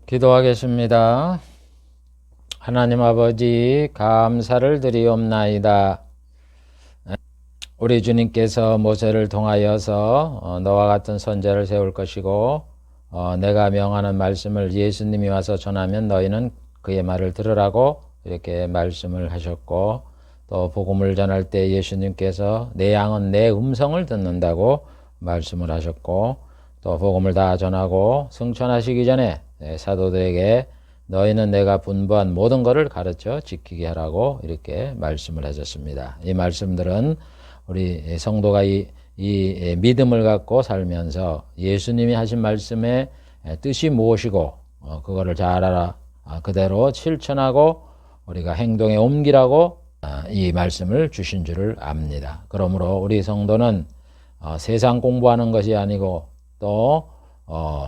기도하겠습니다. 하나님 아버지, 감사를 드리옵나이다. 우리 주님께서 모세를 통하여서 너와 같은 선지자를 세울 것이고 내가 명하는 말씀을 예수님이 와서 전하면 너희는 그의 말을 들으라고 이렇게 말씀을 하셨고, 또 복음을 전할 때 예수님께서 내 양은 내 음성을 듣는다고 말씀을 하셨고, 또 복음을 다 전하고 승천하시기 전에 사도들에게 너희는 내가 분부한 모든 것을 가르쳐 지키게 하라고 이렇게 말씀을 하셨습니다. 이 말씀들은 우리 성도가 이 믿음을 갖고 살면서 예수님이 하신 말씀의 뜻이 무엇이고 그거를 잘 알아 그대로 실천하고 우리가 행동에 옮기라고 이 말씀을 주신 줄을 압니다. 그러므로 우리 성도는 세상 공부하는 것이 아니고 또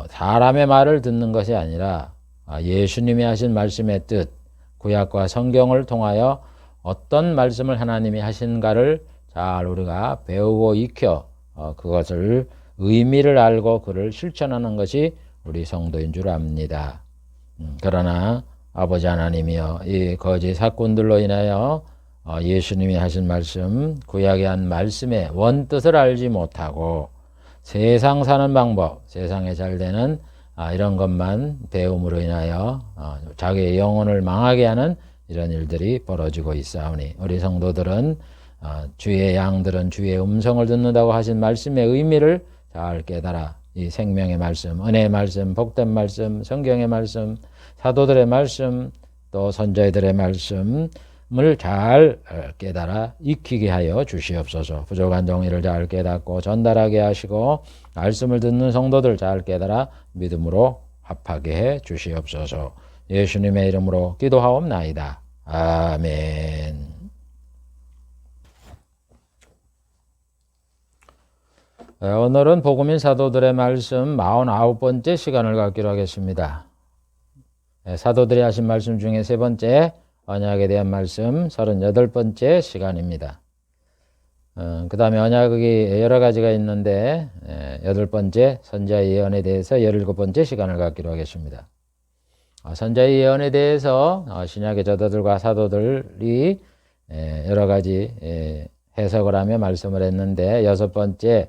사람의 말을 듣는 것이 아니라 예수님이 하신 말씀의 뜻, 구약과 성경을 통하여 어떤 말씀을 하나님이 하신가를 잘 우리가 배우고 익혀 그것을 의미를 알고 그를 실천하는 것이 우리 성도인 줄 압니다. 그러나 아버지 하나님이여, 이 거짓 사건들로 인하여 예수님이 하신 말씀, 구약에 한 말씀의 원뜻을 알지 못하고 세상 사는 방법, 세상에 잘 되는 이런 것만 배움으로 인하여 자기의 영혼을 망하게 하는 이런 일들이 벌어지고 있사오니, 우리 성도들은 주의 양들은 주의 음성을 듣는다고 하신 말씀의 의미를 잘 깨달아 이 생명의 말씀, 은혜의 말씀, 복된 말씀, 성경의 말씀, 사도들의 말씀, 또 선자들의 말씀을 잘 깨달아 익히게 하여 주시옵소서. 부족한 정의를 잘 깨닫고 전달하게 하시고 말씀을 듣는 성도들 잘 깨달아 믿음으로 합하게 해 주시옵소서. 예수님의 이름으로 기도하옵나이다. 아멘. 오늘은 복음인 사도들의 말씀 49번째 시간을 갖기로 하겠습니다. 사도들이 하신 말씀 중에 세 번째, 언약에 대한 말씀 38번째 시간입니다. 그 다음에 언약이 여러 가지가 있는데 8번째 선지자의 예언에 대해서 17번째 시간을 갖기로 하겠습니다. 선지자의 예언에 대해서 신약의 저자들과 사도들이 여러 가지 해석을 하며 말씀을 했는데 6번째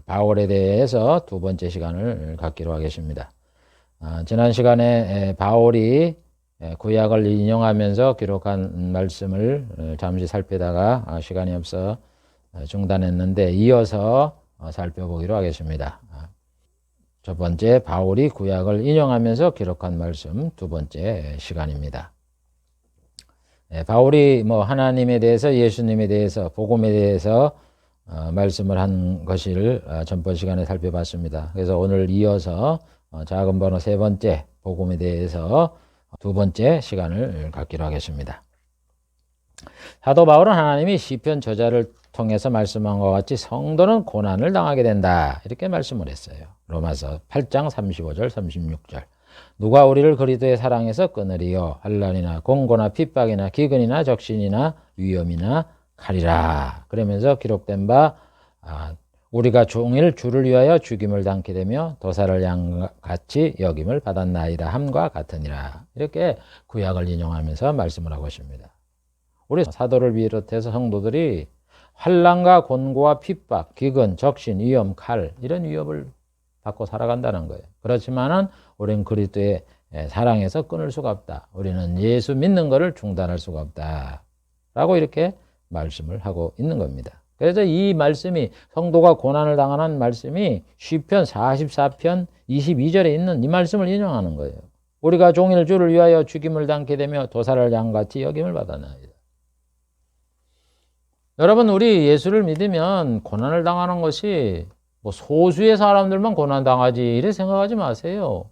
바울에 대해서 2번째 시간을 갖기로 하겠습니다. 지난 시간에 바울이 구약을 인용하면서 기록한 말씀을 잠시 살피다가 시간이 없어 중단했는데 이어서 살펴보기로 하겠습니다. 첫 번째, 바울이 구약을 인용하면서 기록한 말씀 2번째 시간입니다. 바울이 하나님에 대해서, 예수님에 대해서, 복음에 대해서 말씀을 한 것을 전번 시간에 살펴봤습니다. 그래서 오늘 이어서 작은 번호 3번째 복음에 대해서 2번째 시간을 갖기로 하겠습니다. 사도 바울은 하나님이 시편 저자를 통해서 말씀한 것 같이 성도는 고난을 당하게 된다 이렇게 말씀을 했어요. 로마서 8장 35절 36절 누가 우리를 그리스도의 사랑에서 끊으리요, 환난이나 공고나 핍박이나 기근이나 적신이나 위험이나 칼이라. 그러면서 기록된 바 우리가 종일 주를 위하여 죽임을 당케 되며 도살을 양같이 여김을 받았나이다 함과 같으니라. 이렇게 구약을 인용하면서 말씀을 하고 있습니다. 우리 사도를 비롯해서 성도들이 환난과 곤고와 핍박, 기근, 적신, 위험, 칼 이런 위협을 받고 살아간다는 거예요. 그렇지만은 우리는 그리스도의 사랑에서 끊을 수가 없다. 우리는 예수 믿는 것을 중단할 수가 없다. 라고 이렇게 말씀을 하고 있는 겁니다. 그래서 이 말씀이, 성도가 고난을 당하는 말씀이 시편 44편 22절에 있는 이 말씀을 인용하는 거예요. 우리가 종일 주를 위하여 죽임을 당케 되며 도살을 양같이 여김을 받았나이다. 여러분, 우리 예수를 믿으면 고난을 당하는 것이 소수의 사람들만 고난 당하지 이렇게 생각하지 마세요.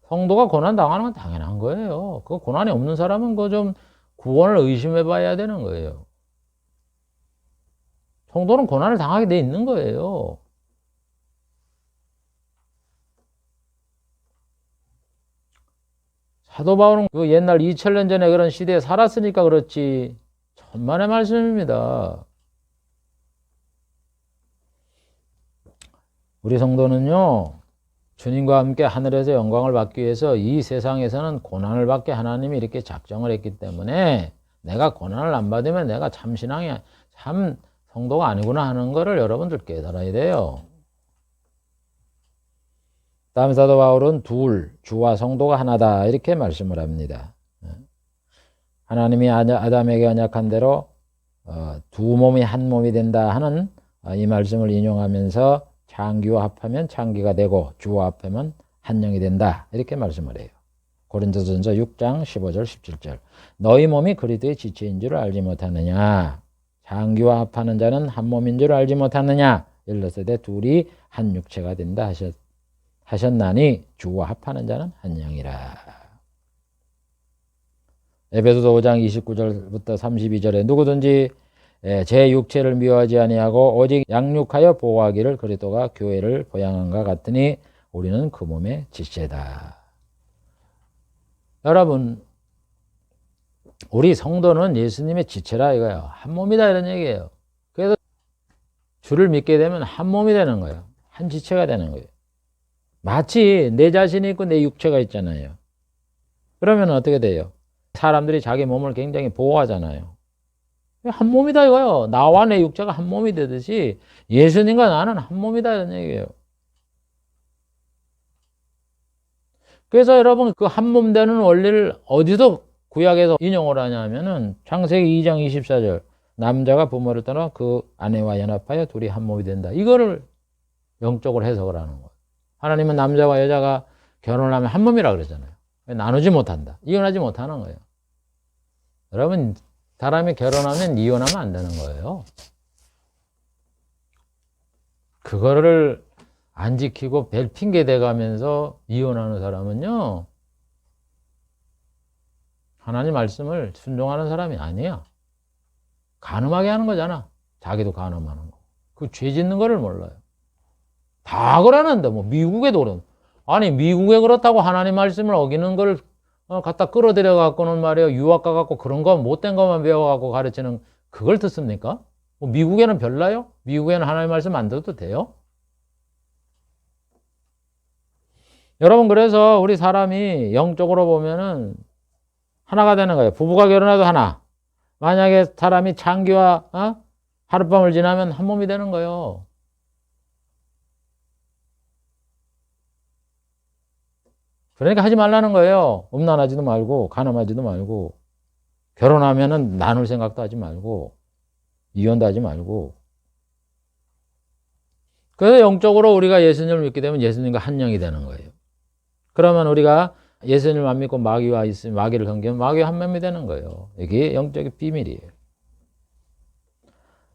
성도가 고난 당하는 건 당연한 거예요. 그 고난이 없는 사람은 그 좀 구원을 의심해 봐야 되는 거예요. 성도는 고난을 당하게 돼 있는 거예요. 사도 바울은 그 옛날 2000년 전에 그런 시대에 살았으니까 그렇지 천만의 말씀입니다. 우리 성도는요, 주님과 함께 하늘에서 영광을 받기 위해서 이 세상에서는 고난을 받게 하나님이 이렇게 작정을 했기 때문에 내가 고난을 안 받으면 내가 참 신앙이 참 성도가 아니구나 하는 거를 여러분들 깨달아야 돼요. 다음 사도 바울은 둘, 주와 성도가 하나다 이렇게 말씀을 합니다. 하나님이 아담에게 언약한 대로 두 몸이 한 몸이 된다 하는 이 말씀을 인용하면서 창기와 합하면 창기가 되고 주와 합하면 한 영이 된다 이렇게 말씀을 해요. 고린도전서 6장 15절 17절 너희 몸이 그리스도의 지체인 줄 알지 못하느냐 창기와 합하는 자는 한 몸인 줄 알지 못하느냐 일러스되 둘이 한 육체가 된다 하셨나니 주와 합하는 자는 한 영이라. 에베소서 5장 29절부터 32절에 누구든지 제 육체를 미워하지 아니하고 오직 양육하여 보호하기를 그리스도가 교회를 보양한과 같으니 우리는 그 몸의 지체다. 여러분 우리 성도는 예수님의 지체라 이거예요. 한 몸이다 이런 얘기예요. 그래서 주를 믿게 되면 한 몸이 되는 거예요. 한 지체가 되는 거예요. 마치 내 자신이 있고 내 육체가 있잖아요. 그러면 어떻게 돼요? 사람들이 자기 몸을 굉장히 보호하잖아요. 한 몸이다 이거요. 나와 내 육체가 한 몸이 되듯이 예수님과 나는 한 몸이다 이런 얘기예요. 그래서 여러분 그 한 몸 되는 원리를 어디서 구약에서 인용을 하냐면은 창세기 2장 24절 남자가 부모를 떠나 그 아내와 연합하여 둘이 한 몸이 된다. 이거를 영적으로 해석을 하는 거예요. 하나님은 남자와 여자가 결혼을 하면 한 몸이라 그러잖아요. 나누지 못한다. 이혼하지 못하는 거예요. 여러분 사람이 결혼하면 이혼하면 안 되는 거예요. 그거를 안 지키고 별 핑계 대가면서 이혼하는 사람은요 하나님 말씀을 순종하는 사람이 아니야. 간음하게 하는 거잖아. 자기도 간음하는 거. 그 죄 짓는 거를 몰라요. 다 그러는데 뭐 미국에도 그런. 아니 미국에 그렇다고 하나님 말씀을 어기는 걸 갖다 끌어들여 갖고는 말이에요. 유학 가 갖고 그런 거 못된 것만 배워 갖고 가르치는 그걸 듣습니까? 뭐 미국에는 별나요? 미국에는 하나님 말씀 안 들어도 돼요? 여러분 그래서 우리 사람이 영적으로 보면은 하나가 되는 거예요. 부부가 결혼해도 하나. 만약에 사람이 창기와 하룻밤을 지나면 한 몸이 되는 거예요. 그러니까 하지 말라는 거예요. 음란하지도 말고 간음하지도 말고 결혼하면은 나눌 생각도 하지 말고 이혼도 하지 말고. 그래서 영적으로 우리가 예수님을 믿게 되면 예수님과 한 영이 되는 거예요. 그러면 우리가 예수님을 안 믿고 마귀와 있으면 마귀를 섬기면 마귀와 한 몸이 되는 거예요. 이게 영적인 비밀이에요.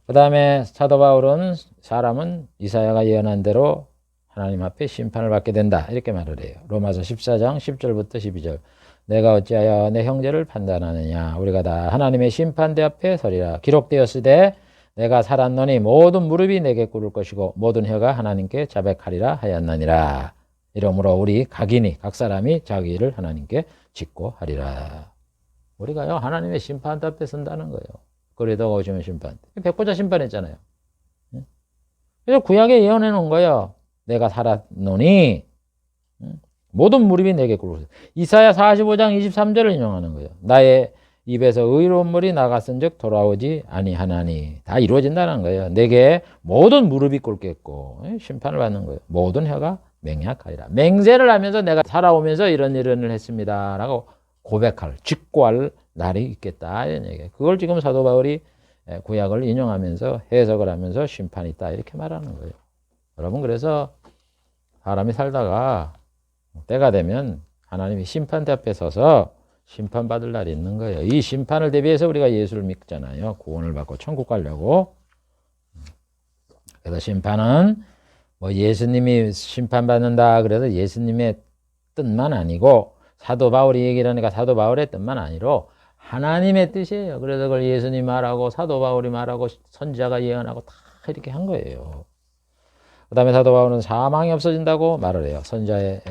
그 다음에 사도 바울은 사람은 이사야가 예언한 대로 하나님 앞에 심판을 받게 된다 이렇게 말을 해요. 로마서 14장 10절부터 12절 내가 어찌하여 내 형제를 판단하느냐 우리가 다 하나님의 심판대 앞에 서리라 기록되었으되 내가 살았노니 모든 무릎이 내게 꿇을 것이고 모든 혀가 하나님께 자백하리라 하였느니라. 이러므로 우리 각인이 각 사람이 자기 일을 하나님께 짓고 하리라. 우리가요 하나님의 심판대 앞에 선다는 거예요. 그리스도가 오시면 심판. 백보자 심판했잖아요. 그래서 구약에 예언해 놓은 거예요. 내가 살았노니 모든 무릎이 내게 꿇을 것이다. 이사야 45장 23절을 인용하는 거예요. 나의 입에서 의로운 말이 나갔은즉 돌아오지 아니하나니. 다 이루어진다는 거예요. 내게 모든 무릎이 꿇겠고 심판을 받는 거예요. 모든 혀가 맹약하리라. 맹세를 하면서 내가 살아오면서 이런 일을 했습니다 라고 고백할 직고할 날이 있겠다 이런 얘기예요. 그걸 지금 사도 바울이 구약을 인용하면서 해석을 하면서 심판이 있다 이렇게 말하는 거예요. 여러분 그래서 사람이 살다가 때가 되면 하나님이 심판대 앞에 서서 심판받을 날이 있는 거예요. 이 심판을 대비해서 우리가 예수를 믿잖아요. 구원을 받고 천국 가려고. 그래서 심판은 뭐 예수님이 심판받는다 그래서 예수님의 뜻만 아니고 사도 바울이 얘기를 하니까 사도 바울의 뜻만 아니로 하나님의 뜻이에요. 그래서 그걸 예수님 말하고 사도 바울이 말하고 선지자가 예언하고 다 이렇게 한 거예요. 그 다음에 사도 바울은 사망이 없어진다고 말을 해요. 선지자의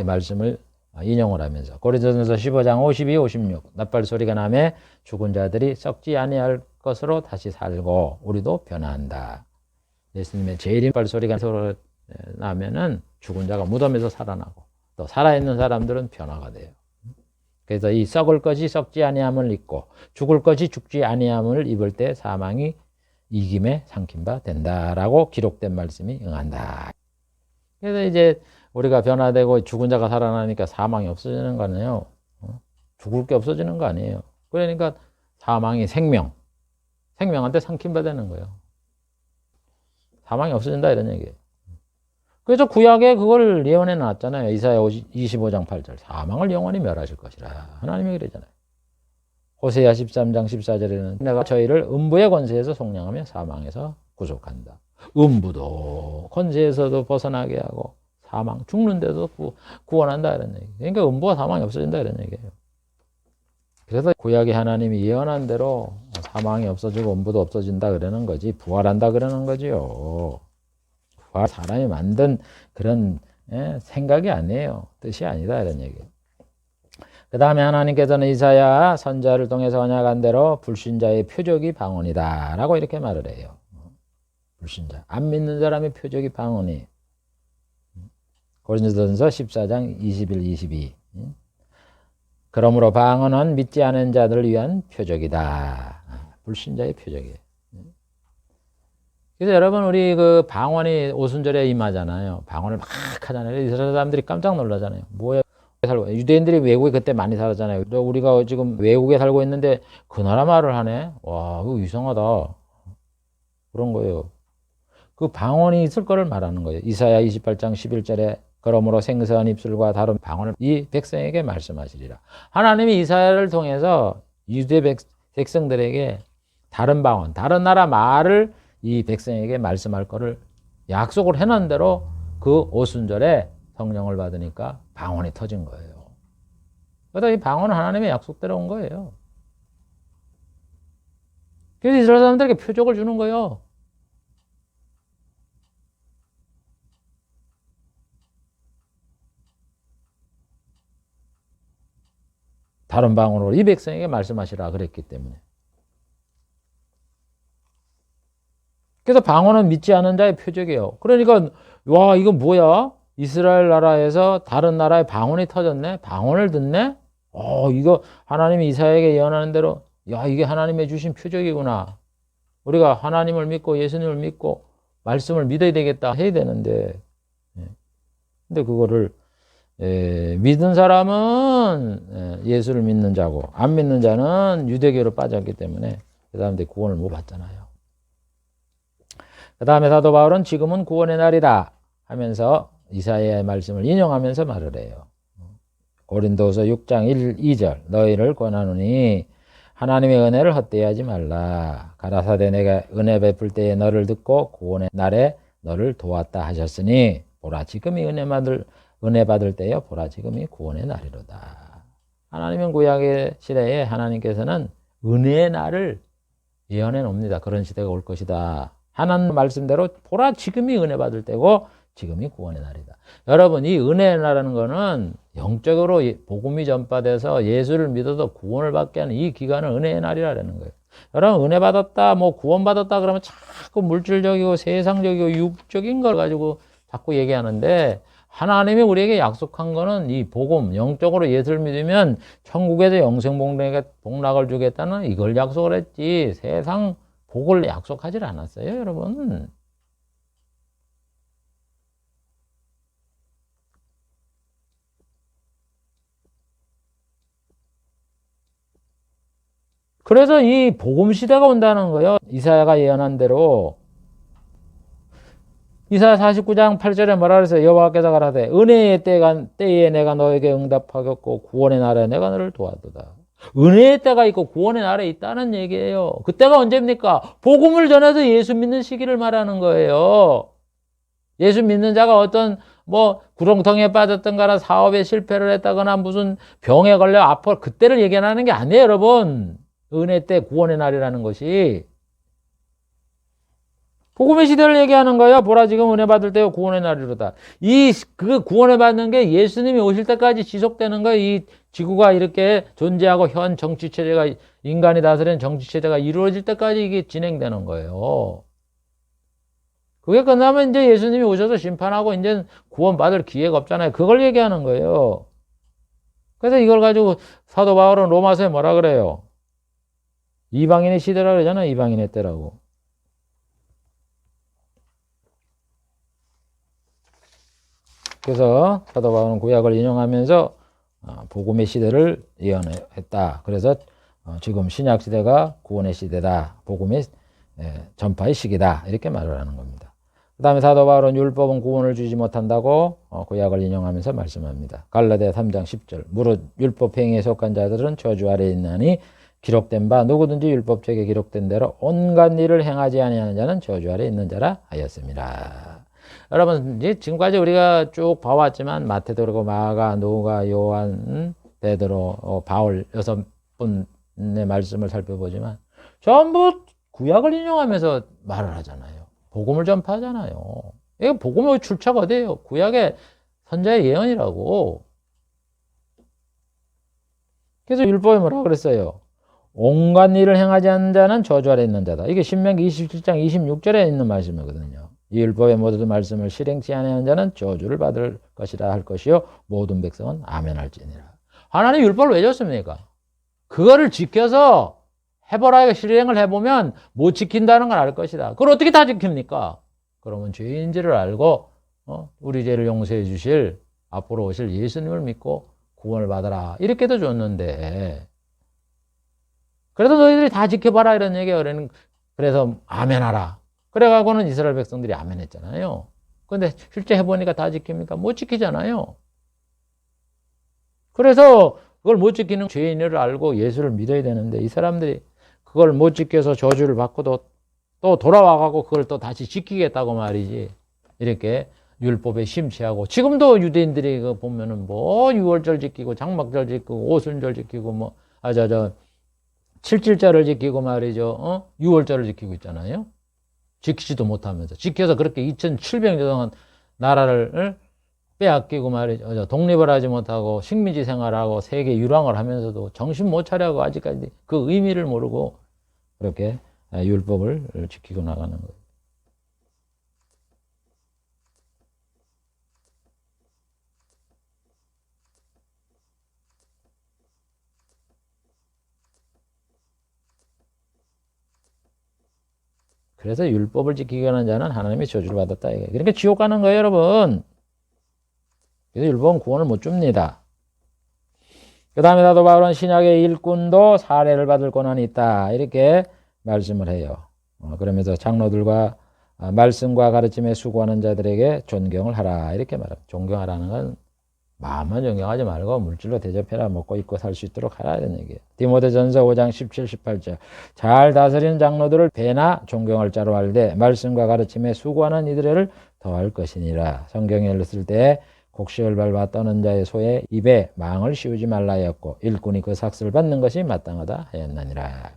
말씀을 인용을 하면서 고린도전서 15장 52, 56 낫발소리가 나매 죽은 자들이 썩지 아니할 것으로 다시 살고 우리도 변화한다. 예수님의 재림 발소리가 나면은 죽은 자가 무덤에서 살아나고 또 살아있는 사람들은 변화가 돼요. 그래서 이 썩을 것이 썩지 아니함을 입고 죽을 것이 죽지 아니함을 입을 때 사망이 이김에 삼킨 바 된다라고 기록된 말씀이 응한다. 그래서 이제 우리가 변화되고 죽은 자가 살아나니까 사망이 없어지는 거네요. 죽을 게 없어지는 거 아니에요. 그러니까 사망이 생명한테 삼킨 바 되는 거예요. 사망이 없어진다 이런 얘기예요. 그래서 구약에 그걸 예언해 놨잖아요. 이사야 25장 8절. 사망을 영원히 멸하실 것이라. 하나님이 그러잖아요. 호세야 13장 14절에는 내가 저희를 음부의 권세에서 속량하며 사망에서 구속한다. 음부도 권세에서도 벗어나게 하고 사망, 죽는 데도 구원한다 이런 얘기. 그러니까 음부와 사망이 없어진다 이런 얘기예요. 그래서 구약의 하나님이 예언한 대로 사망이 없어지고 음부도 없어진다 그러는 거지 부활한다 그러는 거지요. 부활 사람이 만든 그런 생각이 아니에요. 뜻이 아니다 이런 얘기예요. 그 다음에 하나님께서는 이사야 선자를 통해서 언약한 대로 불신자의 표적이 방언이다 라고 이렇게 말을 해요. 불신자, 안 믿는 사람의 표적이 방언이에요. 고린도전서 14장 21, 22. 그러므로 방언은 믿지 않은 자들을 위한 표적이다. 불신자의 표적이에요. 그래서 여러분 우리 그 방언이 오순절에 임하잖아요. 방언을 막 하잖아요. 이스라엘 사람들이 깜짝 놀라잖아요. 뭐야? 유대인들이 외국에 그때 많이 살았잖아요. 우리가 지금 외국에 살고 있는데 그 나라 말을 하네. 와, 그거 이상하다. 그런 거예요. 그 방언이 있을 거를 말하는 거예요. 이사야 28장 11절에 그러므로 생선 입술과 다른 방언을 이 백성에게 말씀하시리라. 하나님이 이사야를 통해서 유대 백성들에게 다른 방언, 다른 나라 말을 이 백성에게 말씀할 거를 약속을 해놓은 대로 그 오순절에 성령을 받으니까 방언이 터진 거예요. 그래서 이 방언은 하나님의 약속대로 온 거예요. 그래서 이스라엘 사람들에게 표적을 주는 거예요. 다른 방언으로 이 백성에게 말씀하시라 그랬기 때문에. 그래서 방언은 믿지 않은 자의 표적이에요. 그러니까 와 이거 뭐야? 이스라엘 나라에서 다른 나라에 방언이 터졌네? 방언을 듣네? 이거 하나님이 이사야에게 예언하는 대로 야 이게 하나님의 주신 표적이구나. 우리가 하나님을 믿고 예수님을 믿고 말씀을 믿어야 되겠다 해야 되는데 근데 그거를 믿은 사람은 예수를 믿는 자고 안 믿는 자는 유대교로 빠졌기 때문에 그 사람들이 구원을 못 받잖아요. 그 다음에 사도 바울은 지금은 구원의 날이다 하면서 이사야의 말씀을 인용하면서 말을 해요. 고린도서 6장 1, 2절 너희를 권하노니 하나님의 은혜를 헛되이 하지 말라. 가라사대 내가 은혜 베풀 때에 너를 듣고 구원의 날에 너를 도왔다 하셨으니 보라 지금이 은혜 받을 때여 보라 지금이 구원의 날이로다. 하나님은 구약의 시대에 하나님께서는 은혜의 날을 예언해 놉니다. 그런 시대가 올 것이다. 하나님 말씀대로 보라 지금이 은혜 받을 때고 지금이 구원의 날이다. 여러분 이 은혜의 날이라는 거는 영적으로 복음이 전파돼서 예수를 믿어도 구원을 받게 하는 이 기간을 은혜의 날이라는 거예요. 여러분 은혜 받았다 뭐 구원 받았다 그러면 자꾸 물질적이고 세상적이고 육적인 걸 가지고 자꾸 얘기하는데 하나님이 우리에게 약속한 거는 이 복음 영적으로 예수를 믿으면 천국에서 영생 복락을 주겠다는 이걸 약속을 했지 세상 복을 약속하지 않았어요 여러분. 그래서 이 복음 시대가 온다는 거예요. 이사야가 예언한 대로 이사야 49장 8절에 뭐라 그랬어요? 여호와께서 가라사대 은혜의 때에 내가 너에게 응답하겠고 구원의 날에 내가 너를 도와도다. 은혜의 때가 있고 구원의 날에 있다는 얘기예요. 그때가 언제입니까? 복음을 전해서 예수 믿는 시기를 말하는 거예요. 예수 믿는 자가 어떤 뭐 구렁텅이에 빠졌던가나 사업에 실패를 했다거나 무슨 병에 걸려 아파 그때를 얘기하는 게 아니에요 여러분. 은혜 때 구원의 날이라는 것이 복음의 시대를 얘기하는 거예요. 보라 지금 은혜 받을 때요 구원의 날이로다. 그 구원을 받는 게 예수님이 오실 때까지 지속되는 거예요. 이 지구가 이렇게 존재하고 현 정치 체제가 인간이 다스리는 정치 체제가 이루어질 때까지 이게 진행되는 거예요. 그게 끝나면 이제 예수님이 오셔서 심판하고 이제 구원받을 기회가 없잖아요. 그걸 얘기하는 거예요. 그래서 이걸 가지고 사도 바울은 로마서에 뭐라 그래요? 이방인의 시대라 그러잖아요. 이방인의 때라고. 그래서 사도 바울은 구약을 인용하면서 복음의 시대를 예언했다. 그래서 지금 신약 시대가 구원의 시대다. 복음의 전파의 시기다. 이렇게 말을 하는 겁니다. 그 다음에 사도 바울은 율법은 구원을 주지 못한다고 구약을 인용하면서 말씀합니다. 갈라디아 3장 10절 무릇 율법 행위에 속한 자들은 저주 아래에 있나니 기록된 바 누구든지 율법책에 기록된 대로 온갖 일을 행하지 아니하는 자는 저주 아래에 있는 자라 하였습니다. 여러분 지금까지 우리가 쭉 봐왔지만 마태도 그렇고 마가, 누가, 요한, 베드로, 바울 6분의 말씀을 살펴보지만 전부 구약을 인용하면서 말을 하잖아요. 복음을 전파하잖아요. 이게 복음의 출처가 어디예요? 구약의 선자의 예언이라고. 그래서 율법에 뭐라고 그랬어요? 온갖 일을 행하지 않는 자는 저주 아래 있는 자다. 이게 신명기 27장 26절에 있는 말씀이거든요. 이 율법의 모든 말씀을 실행치 아니하는 자는 저주를 받을 것이라 할 것이요 모든 백성은 아멘할지니라. 하나님 율법을 왜 줬습니까? 그거를 지켜서 해보라 실행을 해보면 못 지킨다는 걸 알 것이다. 그걸 어떻게 다 지킵니까? 그러면 죄인지를 알고 우리 죄를 용서해 주실 앞으로 오실 예수님을 믿고 구원을 받아라. 이렇게도 줬는데 그래도 너희들이 다 지켜봐라 이런 얘기예요. 그래서 아멘하라. 그래가고는 이스라엘 백성들이 아멘했잖아요. 근데 실제 해보니까 다 지킵니까? 못 지키잖아요. 그래서 그걸 못 지키는 죄인을 알고 예수를 믿어야 되는데 이 사람들이 그걸 못 지켜서 저주를 받고도 또 돌아와가고 그걸 또 다시 지키겠다고 말이지. 이렇게 율법에 심취하고 지금도 유대인들이 그 보면은 뭐 유월절 지키고 장막절 지키고 오순절 지키고 뭐 칠칠절을 지키고 말이죠. 유월절을 지키고 있잖아요. 지키지도 못하면서 지켜서 그렇게 2700년 동안 나라를 빼앗기고 말이죠. 독립을 하지 못하고 식민지 생활하고 세계 유랑을 하면서도 정신 못 차려고 아직까지 그 의미를 모르고 그렇게 율법을 지키고 나가는 거예요. 그래서 율법을 지키기 하는 자는 하나님의 저주를 받았다. 그러니까 지옥 가는 거예요, 여러분. 그래서 율법은 구원을 못 줍니다. 그 다음에 사도 바울은 신약의 일꾼도 사례를 받을 권한이 있다. 이렇게 말씀을 해요. 그러면서 장로들과 말씀과 가르침에 수고하는 자들에게 존경을 하라. 이렇게 말합니다. 존경하라는 건 마음만 존경하지 말고 물질로 대접해라. 먹고 입고 살 수 있도록 하라. 이런 얘기예요. 디모데전서 5장 17, 18절 잘 다스리는 장로들을 배나 존경할 자로 알되 말씀과 가르침에 수고하는 이들을 더할 것이니라. 성경에 읽었을 때 곡식을 밟아 떠는 자의 소의 입에 망을 씌우지 말라 하였고 일꾼이 그 삭슬을 받는 것이 마땅하다 하였나니라.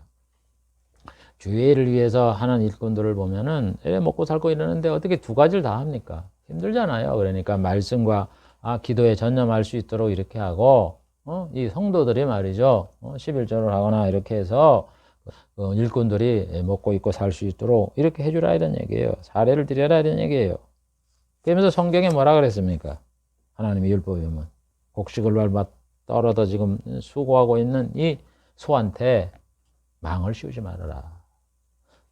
주의 일을 위해서 하는 일꾼들을 보면은 먹고 살고 이러는데 어떻게 두 가지를 다 합니까? 힘들잖아요. 그러니까 말씀과 기도에 전념할 수 있도록 이렇게 하고 이 성도들이 말이죠. 11조를 하거나 이렇게 해서 일꾼들이 먹고 입고 살 수 있도록 이렇게 해주라 이런 얘기예요. 사례를 드려라 이런 얘기예요. 그러면서 성경에 뭐라 그랬습니까? 하나님의 율법에 보면 곡식을 밟아 떨어져 지금 수고하고 있는 이 소한테 망을 씌우지 말아라.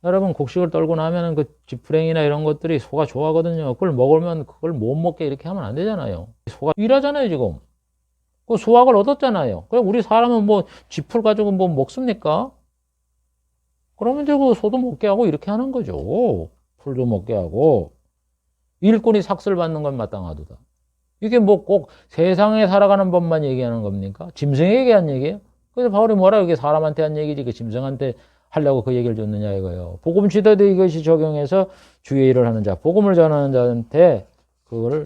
여러분 곡식을 떨고 나면은 그 지푸랭이나 이런 것들이 소가 좋아하거든요. 그걸 먹으면 그걸 못 먹게 이렇게 하면 안 되잖아요. 소가 일하잖아요 지금. 그 수확을 얻었잖아요. 그럼 우리 사람은 뭐 지풀 가지고 뭐 먹습니까? 그러면 이제 그 소도 먹게 하고 이렇게 하는 거죠. 풀도 먹게 하고 일꾼이 삭슬 받는 건 마땅하도다. 이게 뭐 꼭 세상에 살아가는 법만 얘기하는 겁니까? 짐승에게 한 얘기예요? 그래서 바울이 뭐라 이게 사람한테 한 얘기지 그 짐승한테 하려고 그 얘기를 줬느냐 이거예요. 복음 시대도 이것이 적용해서 주의 일을 하는 자, 복음을 전하는 자한테 그거를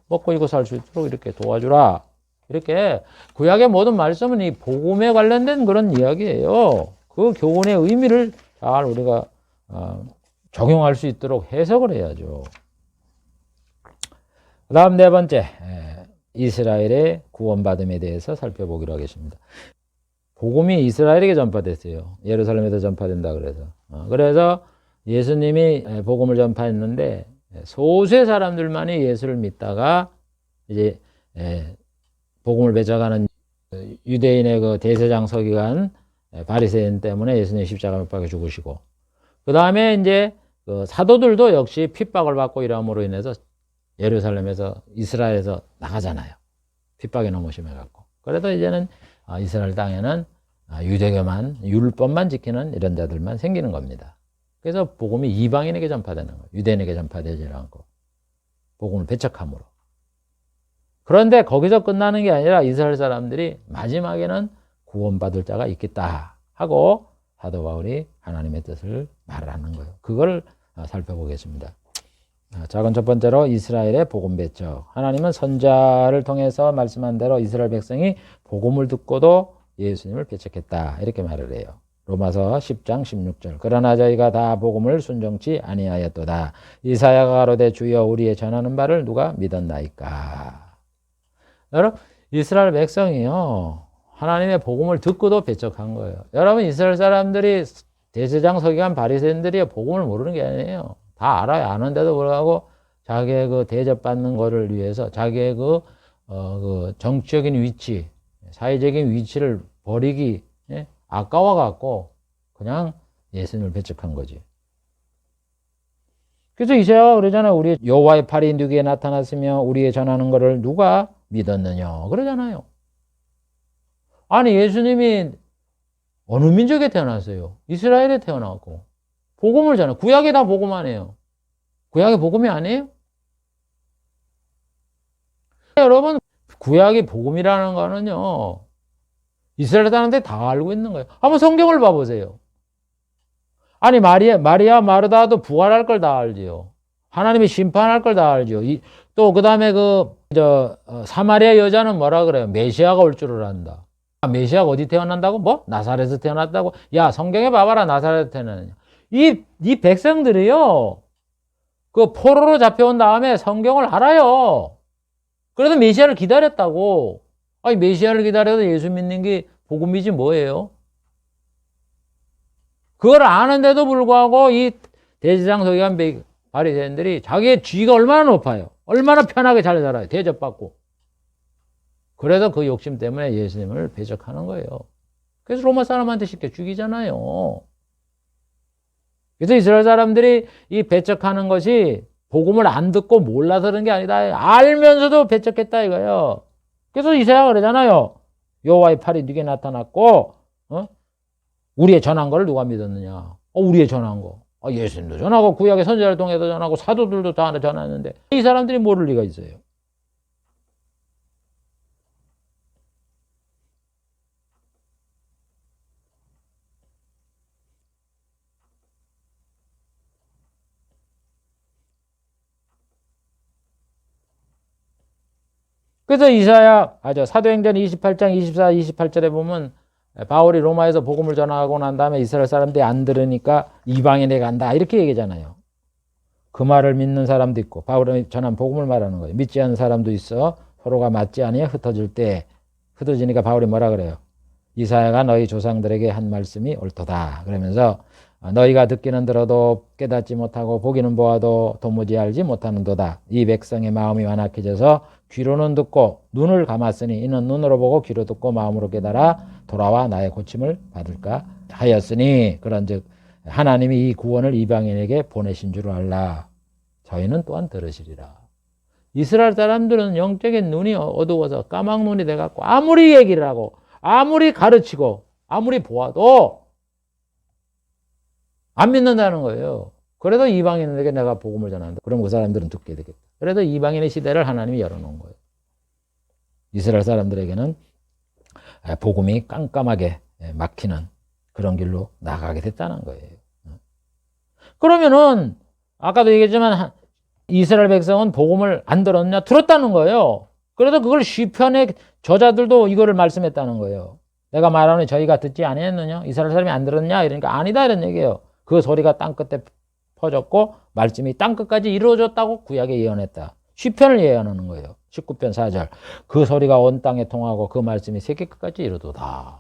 먹고 입고 살 수 있도록 이렇게 도와주라. 이렇게 구약의 모든 말씀은 이 복음에 관련된 그런 이야기예요. 그 교훈의 의미를 잘 우리가 적용할 수 있도록 해석을 해야죠. 그 다음 네 번째, 이스라엘의 구원받음에 대해서 살펴보기로 하겠습니다. 복음이 이스라엘에게 전파됐어요. 예루살렘에도 전파된다 그래서. 그래서 예수님이 복음을 전파했는데 소수의 사람들만이 예수를 믿다가 이제 복음을 배척하는 유대인의 그 대제사장 서기관 바리새인 때문에 예수님 십자가 못 박혀 죽으시고, 그 다음에 이제 그 사도들도 역시 핍박을 받고 이러함으로 인해서 예루살렘에서 이스라엘에서 나가잖아요. 핍박이 너무 심해갖고. 그래도 이제는 이스라엘 땅에는 유대교만, 율법만 지키는 이런 자들만 생기는 겁니다. 그래서 복음이 이방인에게 전파되는 거예요. 유대인에게 전파되지 않고 복음을 배척함으로. 그런데 거기서 끝나는 게 아니라 이스라엘 사람들이 마지막에는 구원받을 자가 있겠다 하고 사도 바울이 하나님의 뜻을 말하는 거예요. 그걸 살펴보겠습니다. 자, 첫 번째로 이스라엘의 복음 배척. 하나님은 선자를 통해서 말씀한 대로 이스라엘 백성이 복음을 듣고도 예수님을 배척했다, 이렇게 말을 해요. 로마서 10장 16절. 그러나 저희가 다 복음을 순종치 아니하였도다. 이사야가 가로되 주여 우리의 전하는 바를 누가 믿었나이까. 여러분, 이스라엘 백성이요, 하나님의 복음을 듣고도 배척한 거예요. 여러분, 이스라엘 사람들이 대제사장 서기관 바리새인들이 복음을 모르는 게 아니에요. 다 알아요. 아는데도 불구하고 자기의 그 대접받는 거를 위해서 자기의 그 정치적인 위치, 사회적인 위치를 버리기 아까워갖고 그냥 예수님을 배척한 거지. 그래서 이사야가 그러잖아요. 우리 여호와의 팔이 누구에게 나타났으며 우리의 전하는 것을 누가 믿었느냐 그러잖아요. 아니, 예수님이 어느 민족에 태어났어요? 이스라엘에 태어났고 복음을 전해. 구약에 다 복음 아니에요. 구약이 복음이 아니에요? 여러분, 구약이 복음이라는 거는요, 이스라엘 사람들이 다 알고 있는 거예요. 한번 성경을 봐보세요. 아니, 마리아 마르다도 부활할 걸 다 알지요. 하나님이 심판할 걸 다 알지요. 또 그 다음에 사마리아 여자는 뭐라 그래요? 메시아가 올 줄을 안다. 메시아가 어디 태어난다고? 뭐? 나사렛에서 태어났다고? 야, 성경에 봐봐라. 나사렛에서 태어났냐. 이 백성들이요, 그 포로로 잡혀온 다음에 성경을 알아요. 그래도 메시아를 기다렸다고. 아니, 메시아를 기다려도 예수 믿는 게 복음이지 뭐예요? 그걸 아는데도 불구하고 이 대제사장 서기관 바리새인들이 자기의 지위가 얼마나 높아요. 얼마나 편하게 잘 살아요. 대접받고. 그래서 그 욕심 때문에 예수님을 배척하는 거예요. 그래서 로마 사람한테 쉽게 죽이잖아요. 그래서 이스라엘 사람들이 이 배척하는 것이 복음을 안 듣고 몰라서 그런 게 아니다. 알면서도 배척했다 이거예요. 그래서 이사야가 그러잖아요. 여호와의 팔이 네게 나타났고 우리의 전한 거를 누가 믿었느냐. 우리의 전한 거. 예수님도 전하고 구약의 선지자를 통해서 전하고 사도들도 다 전하는데 이 사람들이 모를 리가 있어요. 그래서 사도행전 28장 24, 28절에 보면 바울이 로마에서 복음을 전하고 난 다음에 이스라엘 사람들이 안 들으니까 이방인에 간다 이렇게 얘기잖아요. 그 말을 믿는 사람도 있고 바울이 전한 복음을 말하는 거예요. 믿지 않는 사람도 있어. 서로가 맞지 아니해 흩어질 때 흩어지니까 바울이 뭐라 그래요? 이사야가 너희 조상들에게 한 말씀이 옳도다. 그러면서 너희가 듣기는 들어도 깨닫지 못하고 보기는 보아도 도무지 알지 못하는도다. 이 백성의 마음이 완악해져서 귀로는 듣고 눈을 감았으니 이는 눈으로 보고 귀로 듣고 마음으로 깨달아 돌아와 나의 고침을 받을까 하였으니 그런즉 하나님이 이 구원을 이방인에게 보내신 줄 알라. 저희는 또한 들으시리라. 이스라엘 사람들은 영적인 눈이 어두워서 까막눈이 돼갖고 아무리 얘기를 하고 아무리 가르치고 아무리 보아도 안 믿는다는 거예요. 그래도 이방인에게 내가 복음을 전한다. 그럼 그 사람들은 듣게 되겠다. 그래도 이방인의 시대를 하나님이 열어놓은 거예요. 이스라엘 사람들에게는 복음이 깜깜하게 막히는 그런 길로 나가게 됐다는 거예요. 그러면은 아까도 얘기했지만 이스라엘 백성은 복음을 안 들었냐? 들었다는 거예요. 그래서 그걸 시편의 저자들도 이거를 말씀했다는 거예요. 내가 말하는 저희가 듣지 아니했느냐? 이스라엘 사람이 안 들었냐? 이러니까 아니다 이런 얘기예요. 그 소리가 땅끝에 퍼졌고 말씀이 땅끝까지 이루어졌다고 구약에 예언했다. 시편을 예언하는 거예요. 19편 4절. 그 소리가 온 땅에 통하고 그 말씀이 세계 끝까지 이루도다.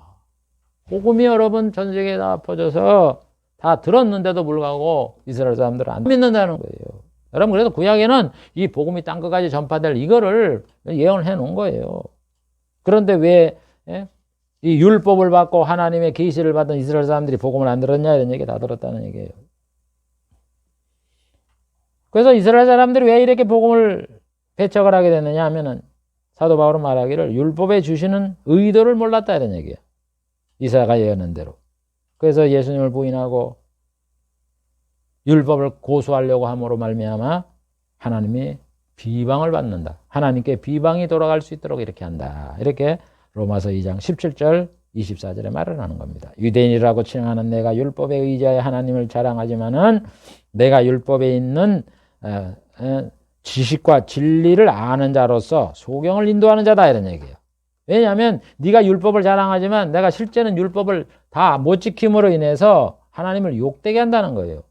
복음이 여러분 전 세계에 다 퍼져서 다 들었는데도 불구하고 이스라엘 사람들은 안 믿는다는 거예요. 여러분, 그래서 구약에는 이 복음이 땅 끝까지 전파될 이거를 예언을 해 놓은 거예요. 그런데 왜 이 율법을 받고 하나님의 계시를 받은 이스라엘 사람들이 복음을 안 들었냐, 이런 얘기 다 들었다는 얘기예요. 그래서 이스라엘 사람들이 왜 이렇게 복음을 배척을 하게 됐느냐 하면은 사도 바울은 말하기를 율법에 주시는 의도를 몰랐다, 이런 얘기예요. 이사야가 예언한 대로. 그래서 예수님을 부인하고 율법을 고수하려고 함으로 말미암아 하나님이 비방을 받는다. 하나님께 비방이 돌아갈 수 있도록 이렇게 한다. 이렇게 로마서 2장 17절 24절에 말을 하는 겁니다. 유대인이라고 칭하는 내가 율법에 의지하여 하나님을 자랑하지만은 내가 율법에 있는 지식과 진리를 아는 자로서 소경을 인도하는 자다, 이런 얘기예요. 왜냐하면 네가 율법을 자랑하지만 내가 실제는 율법을 다 못 지킴으로 인해서 하나님을 욕되게 한다는 거예요.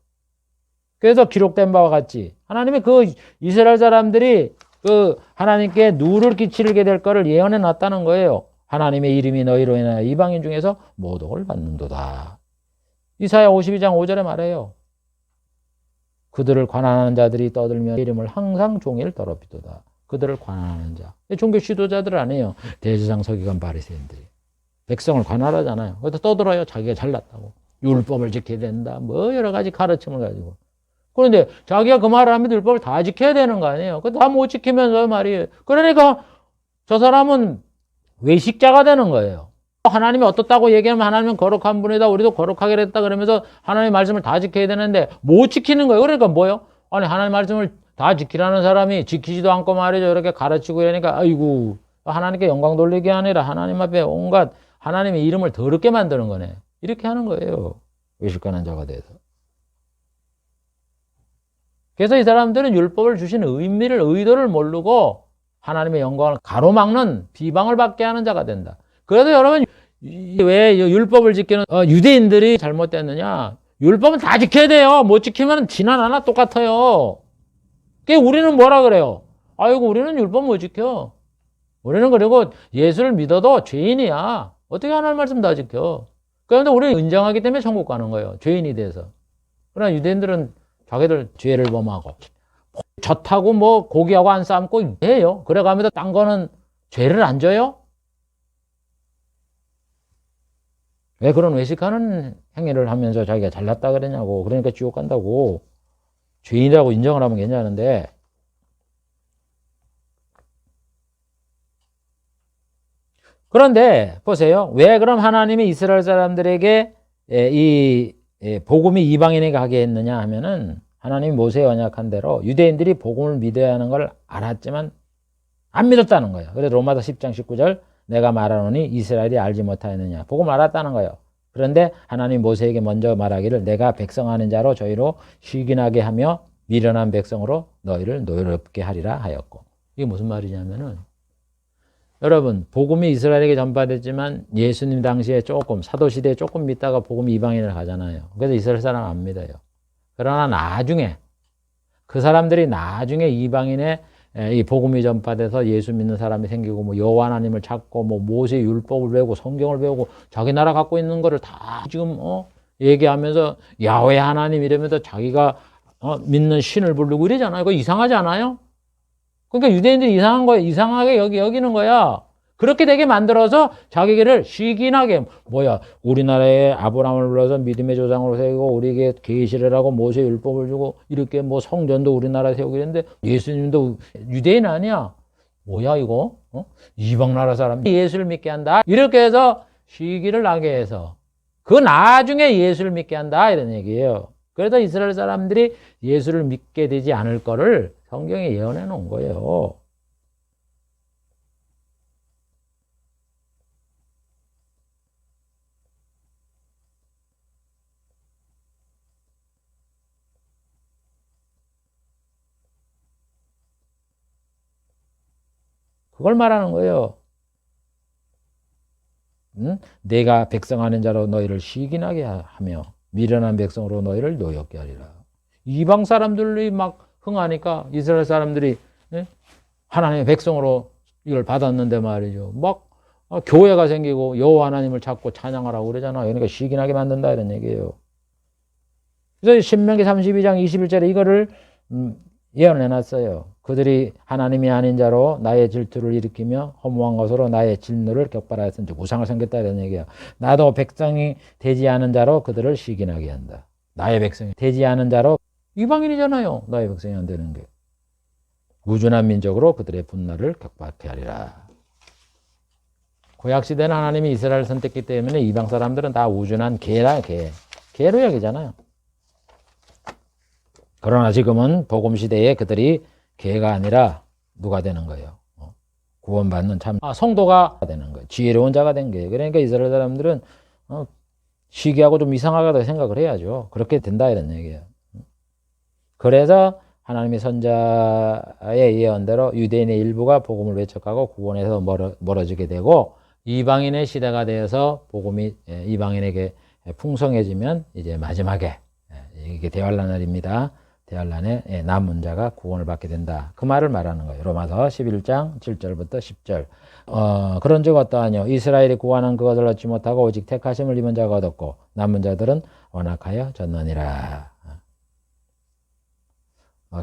그래서 기록된 바와 같이 하나님이 그 이스라엘 사람들이 그 하나님께 누를 끼치게 될 거를 예언해 놨다는 거예요. 하나님의 이름이 너희로 인하여 이방인 중에서 모독을 받는도다. 이사야 52장 5절에 말해요. 그들을 관한하는 자들이 떠들며 이름을 항상 종일 더럽히도다. 그들을 관한하는 자. 종교 지도자들 아니에요. 대제사장 서기관 바리새인들이. 백성을 관할하잖아요. 그래서 떠들어요. 자기가 잘났다고. 율법을 지켜야 된다. 뭐 여러 가지 가르침을 가지고. 그런데 자기가 그 말을 하면 율법을 다 지켜야 되는 거 아니에요. 그 다 못 지키면서 말이에요. 그러니까 저 사람은 외식자가 되는 거예요. 하나님이 어떻다고 얘기하면 하나님은 거룩한 분이다. 우리도 거룩하게 됐다. 그러면서 하나님의 말씀을 다 지켜야 되는데 못 지키는 거예요. 그러니까 뭐예요? 아니, 하나님의 말씀을 다 지키라는 사람이 지키지도 않고 말이죠. 이렇게 가르치고 이러니까 아이고, 하나님께 영광 돌리기 아니라 하나님 앞에 온갖 하나님의 이름을 더럽게 만드는 거네. 이렇게 하는 거예요. 외식하는 자가 돼서. 그래서 이 사람들은 율법을 주신 의미를, 의도를 모르고 하나님의 영광을 가로막는 비방을 받게 하는 자가 된다. 그래도 여러분, 왜 율법을 지키는 유대인들이 잘못됐느냐? 율법은 다 지켜야 돼요. 못 지키면 지난 하나 똑같아요. 우리는 뭐라 그래요? 아이고, 우리는 율법 못 지켜. 우리는 그리고 예수를 믿어도 죄인이야. 어떻게 하나님 말씀 다 지켜? 그런데 우리는 인정하기 때문에 천국 가는 거예요. 죄인이 돼서. 그러나 유대인들은 자기들 죄를 범하고 젖하고 뭐 고기하고 안 삶고 해요. 그래가면서 딴 거는 죄를 안 져요? 왜 그런 외식하는 행위를 하면서 자기가 잘났다 그러냐고. 그러니까 지옥 간다고. 죄인이라고 인정을 하면 괜찮은데, 그런데 보세요. 왜 그럼 하나님이 이스라엘 사람들에게 이 복음이 이방인에게 가게 했느냐 하면은 하나님이 모세에 언약한 대로 유대인들이 복음을 믿어야 하는 걸 알았지만 안 믿었다는 거예요. 그래서 로마서 10장 19절 내가 말하노니 이스라엘이 알지 못하였느냐. 복음을 알았다는 거예요. 그런데 하나님 모세에게 먼저 말하기를 내가 백성하는 자로 저희로 시기나게 하며 미련한 백성으로 너희를 노엽게 하리라 하였고. 이게 무슨 말이냐면은 여러분, 복음이 이스라엘에게 전파됐지만 예수님 당시에 조금 사도시대에 조금 믿다가 복음이 이방인을 가잖아요. 그래서 이스라엘 사람 안 믿어요. 그러나 나중에 그 사람들이 나중에 이방인의 이 복음이 전파돼서 예수 믿는 사람이 생기고 뭐 여호와 하나님을 찾고 뭐 모세 율법을 배우고 성경을 배우고 자기 나라 갖고 있는 거를 다 지금 얘기하면서 야훼 하나님 이러면서 자기가 믿는 신을 부르고 이러잖아요. 그거 이상하지 않아요? 그러니까 유대인들이 이상한 거예요. 이상하게 여기는 거야. 그렇게 되게 만들어서 자기를 시기나게 우리나라에 아브라함을 불러서 믿음의 조상으로 세우고 우리에게 계시를 하고 모세 율법을 주고 이렇게 뭐 성전도 우리나라에 세우고 이랬는데 예수님도 유대인 아니야. 뭐야 이거? 이방 나라 사람 예수를 믿게 한다. 이렇게 해서 시기를 나게 해서 그 나중에 예수를 믿게 한다 이런 얘기예요. 그래서 이스라엘 사람들이 예수를 믿게 되지 않을 거를 성경에 예언해 놓은 거예요. 그걸 말하는 거예요. 내가 백성하는 자로 너희를 시기나게 하며 미련한 백성으로 너희를 노엽게 하리라. 이방 사람들이 막 흥하니까 이스라엘 사람들이 하나님의 백성으로 이걸 받았는데 말이죠. 막 교회가 생기고 여호와 하나님을 찾고 찬양하라고 그러잖아요. 그러니까 시기나게 만든다 이런 얘기예요. 그래서 신명기 32장 21절에 이거를 예언해놨어요. 그들이 하나님이 아닌 자로 나의 질투를 일으키며 허무한 것으로 나의 진노를 격발하였은지 우상을 섬겼다 이런 얘기야. 나도 백성이 되지 않은 자로 그들을 시기나게 한다. 나의 백성이 되지 않은 자로 이방인이잖아요. 나의 백성이 안 되는 게. 우준한 민족으로 그들의 분노를 격발케 하리라. 구약시대는 하나님이 이스라엘을 선택했기 때문에 이방 사람들은 다 우준한 개라, 개로 여기잖아요. 그러나 지금은 복음시대에 그들이 개가 아니라 누가 되는 거예요? 구원받는 참 성도가 되는 거예요. 지혜로운 자가 된 거예요. 그러니까 이스라엘 사람들은 시기하고 좀 이상하다고 생각을 해야죠. 그렇게 된다 이런 얘기예요. 그래서 하나님의 선자의 예언대로 유대인의 일부가 복음을 외척하고 구원에서 멀어지게 되고 이방인의 시대가 되어서 복음이 이방인에게 풍성해지면 이제 마지막에 이게 대환란날입니다. 대환란에 남은 자가 구원을 받게 된다. 그 말을 말하는 거예요. 로마서 11장 7절부터 10절. 그런 적 어떠하뇨? 이스라엘이 구하는 그것을 얻지 못하고 오직 택하심을 입은 자가 얻었고 남은 자들은 완악하여 졌느니라.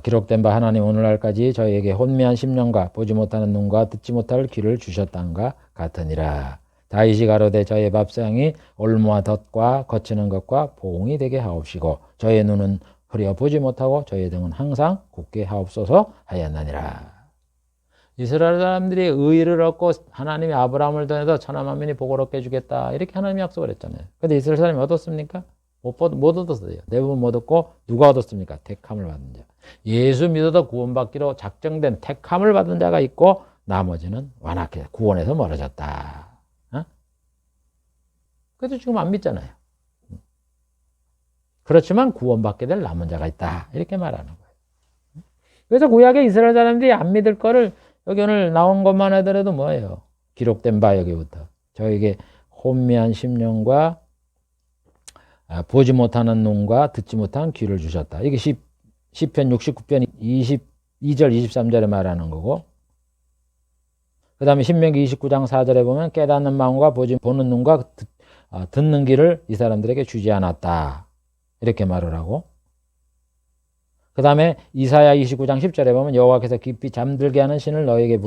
기록된 바 하나님 오늘날까지 저희에게 혼미한 심령과 보지 못하는 눈과 듣지 못할 귀를 주셨단가 같으니라. 다윗이 가로되 저의 밥상이 올무와 덫과 거치는 것과 보응이 되게 하옵시고 저의 눈은 흐려 보지 못하고 저의 등은 항상 굳게 하옵소서 하였나니라. 이스라엘 사람들이 의를 얻고 하나님이 아브라함을 통해서 천하 만민이 복을 얻게 해주겠다 이렇게 하나님이 약속을 했잖아요. 근데 이스라엘 사람이 얻었습니까? 못 얻었어요. 대부분 못 얻고 누가 얻었습니까? 택함을 받은 자. 예수 믿어도 구원받기로 작정된 택함을 받은 자가 있고 나머지는 완악해 구원에서 멀어졌다. 그래도 지금 안 믿잖아요. 그렇지만 구원받게 될 남은 자가 있다. 이렇게 말하는 거예요. 그래서 구약의 이스라엘 사람들이 안 믿을 거를 여기 오늘 나온 것만 하더라도 뭐예요? 기록된 바 여기부터. 저에게 혼미한 심령과 보지 못하는 눈과 듣지 못한 귀를 주셨다. 이게 시편 69편 22절 23절에 말하는 거고 그 다음에 신명기 29장 4절에 보면 깨닫는 마음과 보는 눈과 듣는 귀를 이 사람들에게 주지 않았다. 이렇게 말을 하고 그 다음에 이사야 29장 10절에 보면 여호와께서 깊이 잠들게 하는 신을 너에게